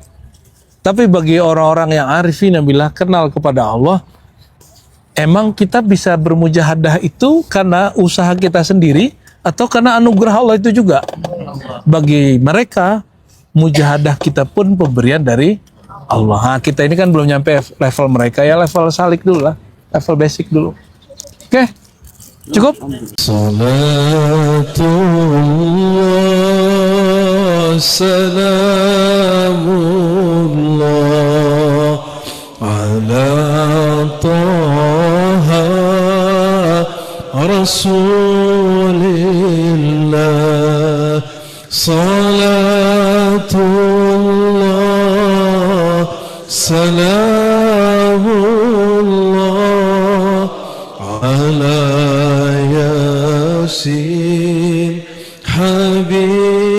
S1: Tapi bagi orang-orang yang arifin yang bila kenal kepada Allah, emang kita bisa bermujahadah itu karena usaha kita sendiri atau karena anugerah Allah itu juga. Bagi mereka, mujahadah kita pun pemberian dari Allah. Nah, kita ini kan belum nyampe level mereka ya, level salik dulu lah, level basic dulu. Oke, cukup? Salatullah, salamullah ala taha rasulillah. Salatullah, salam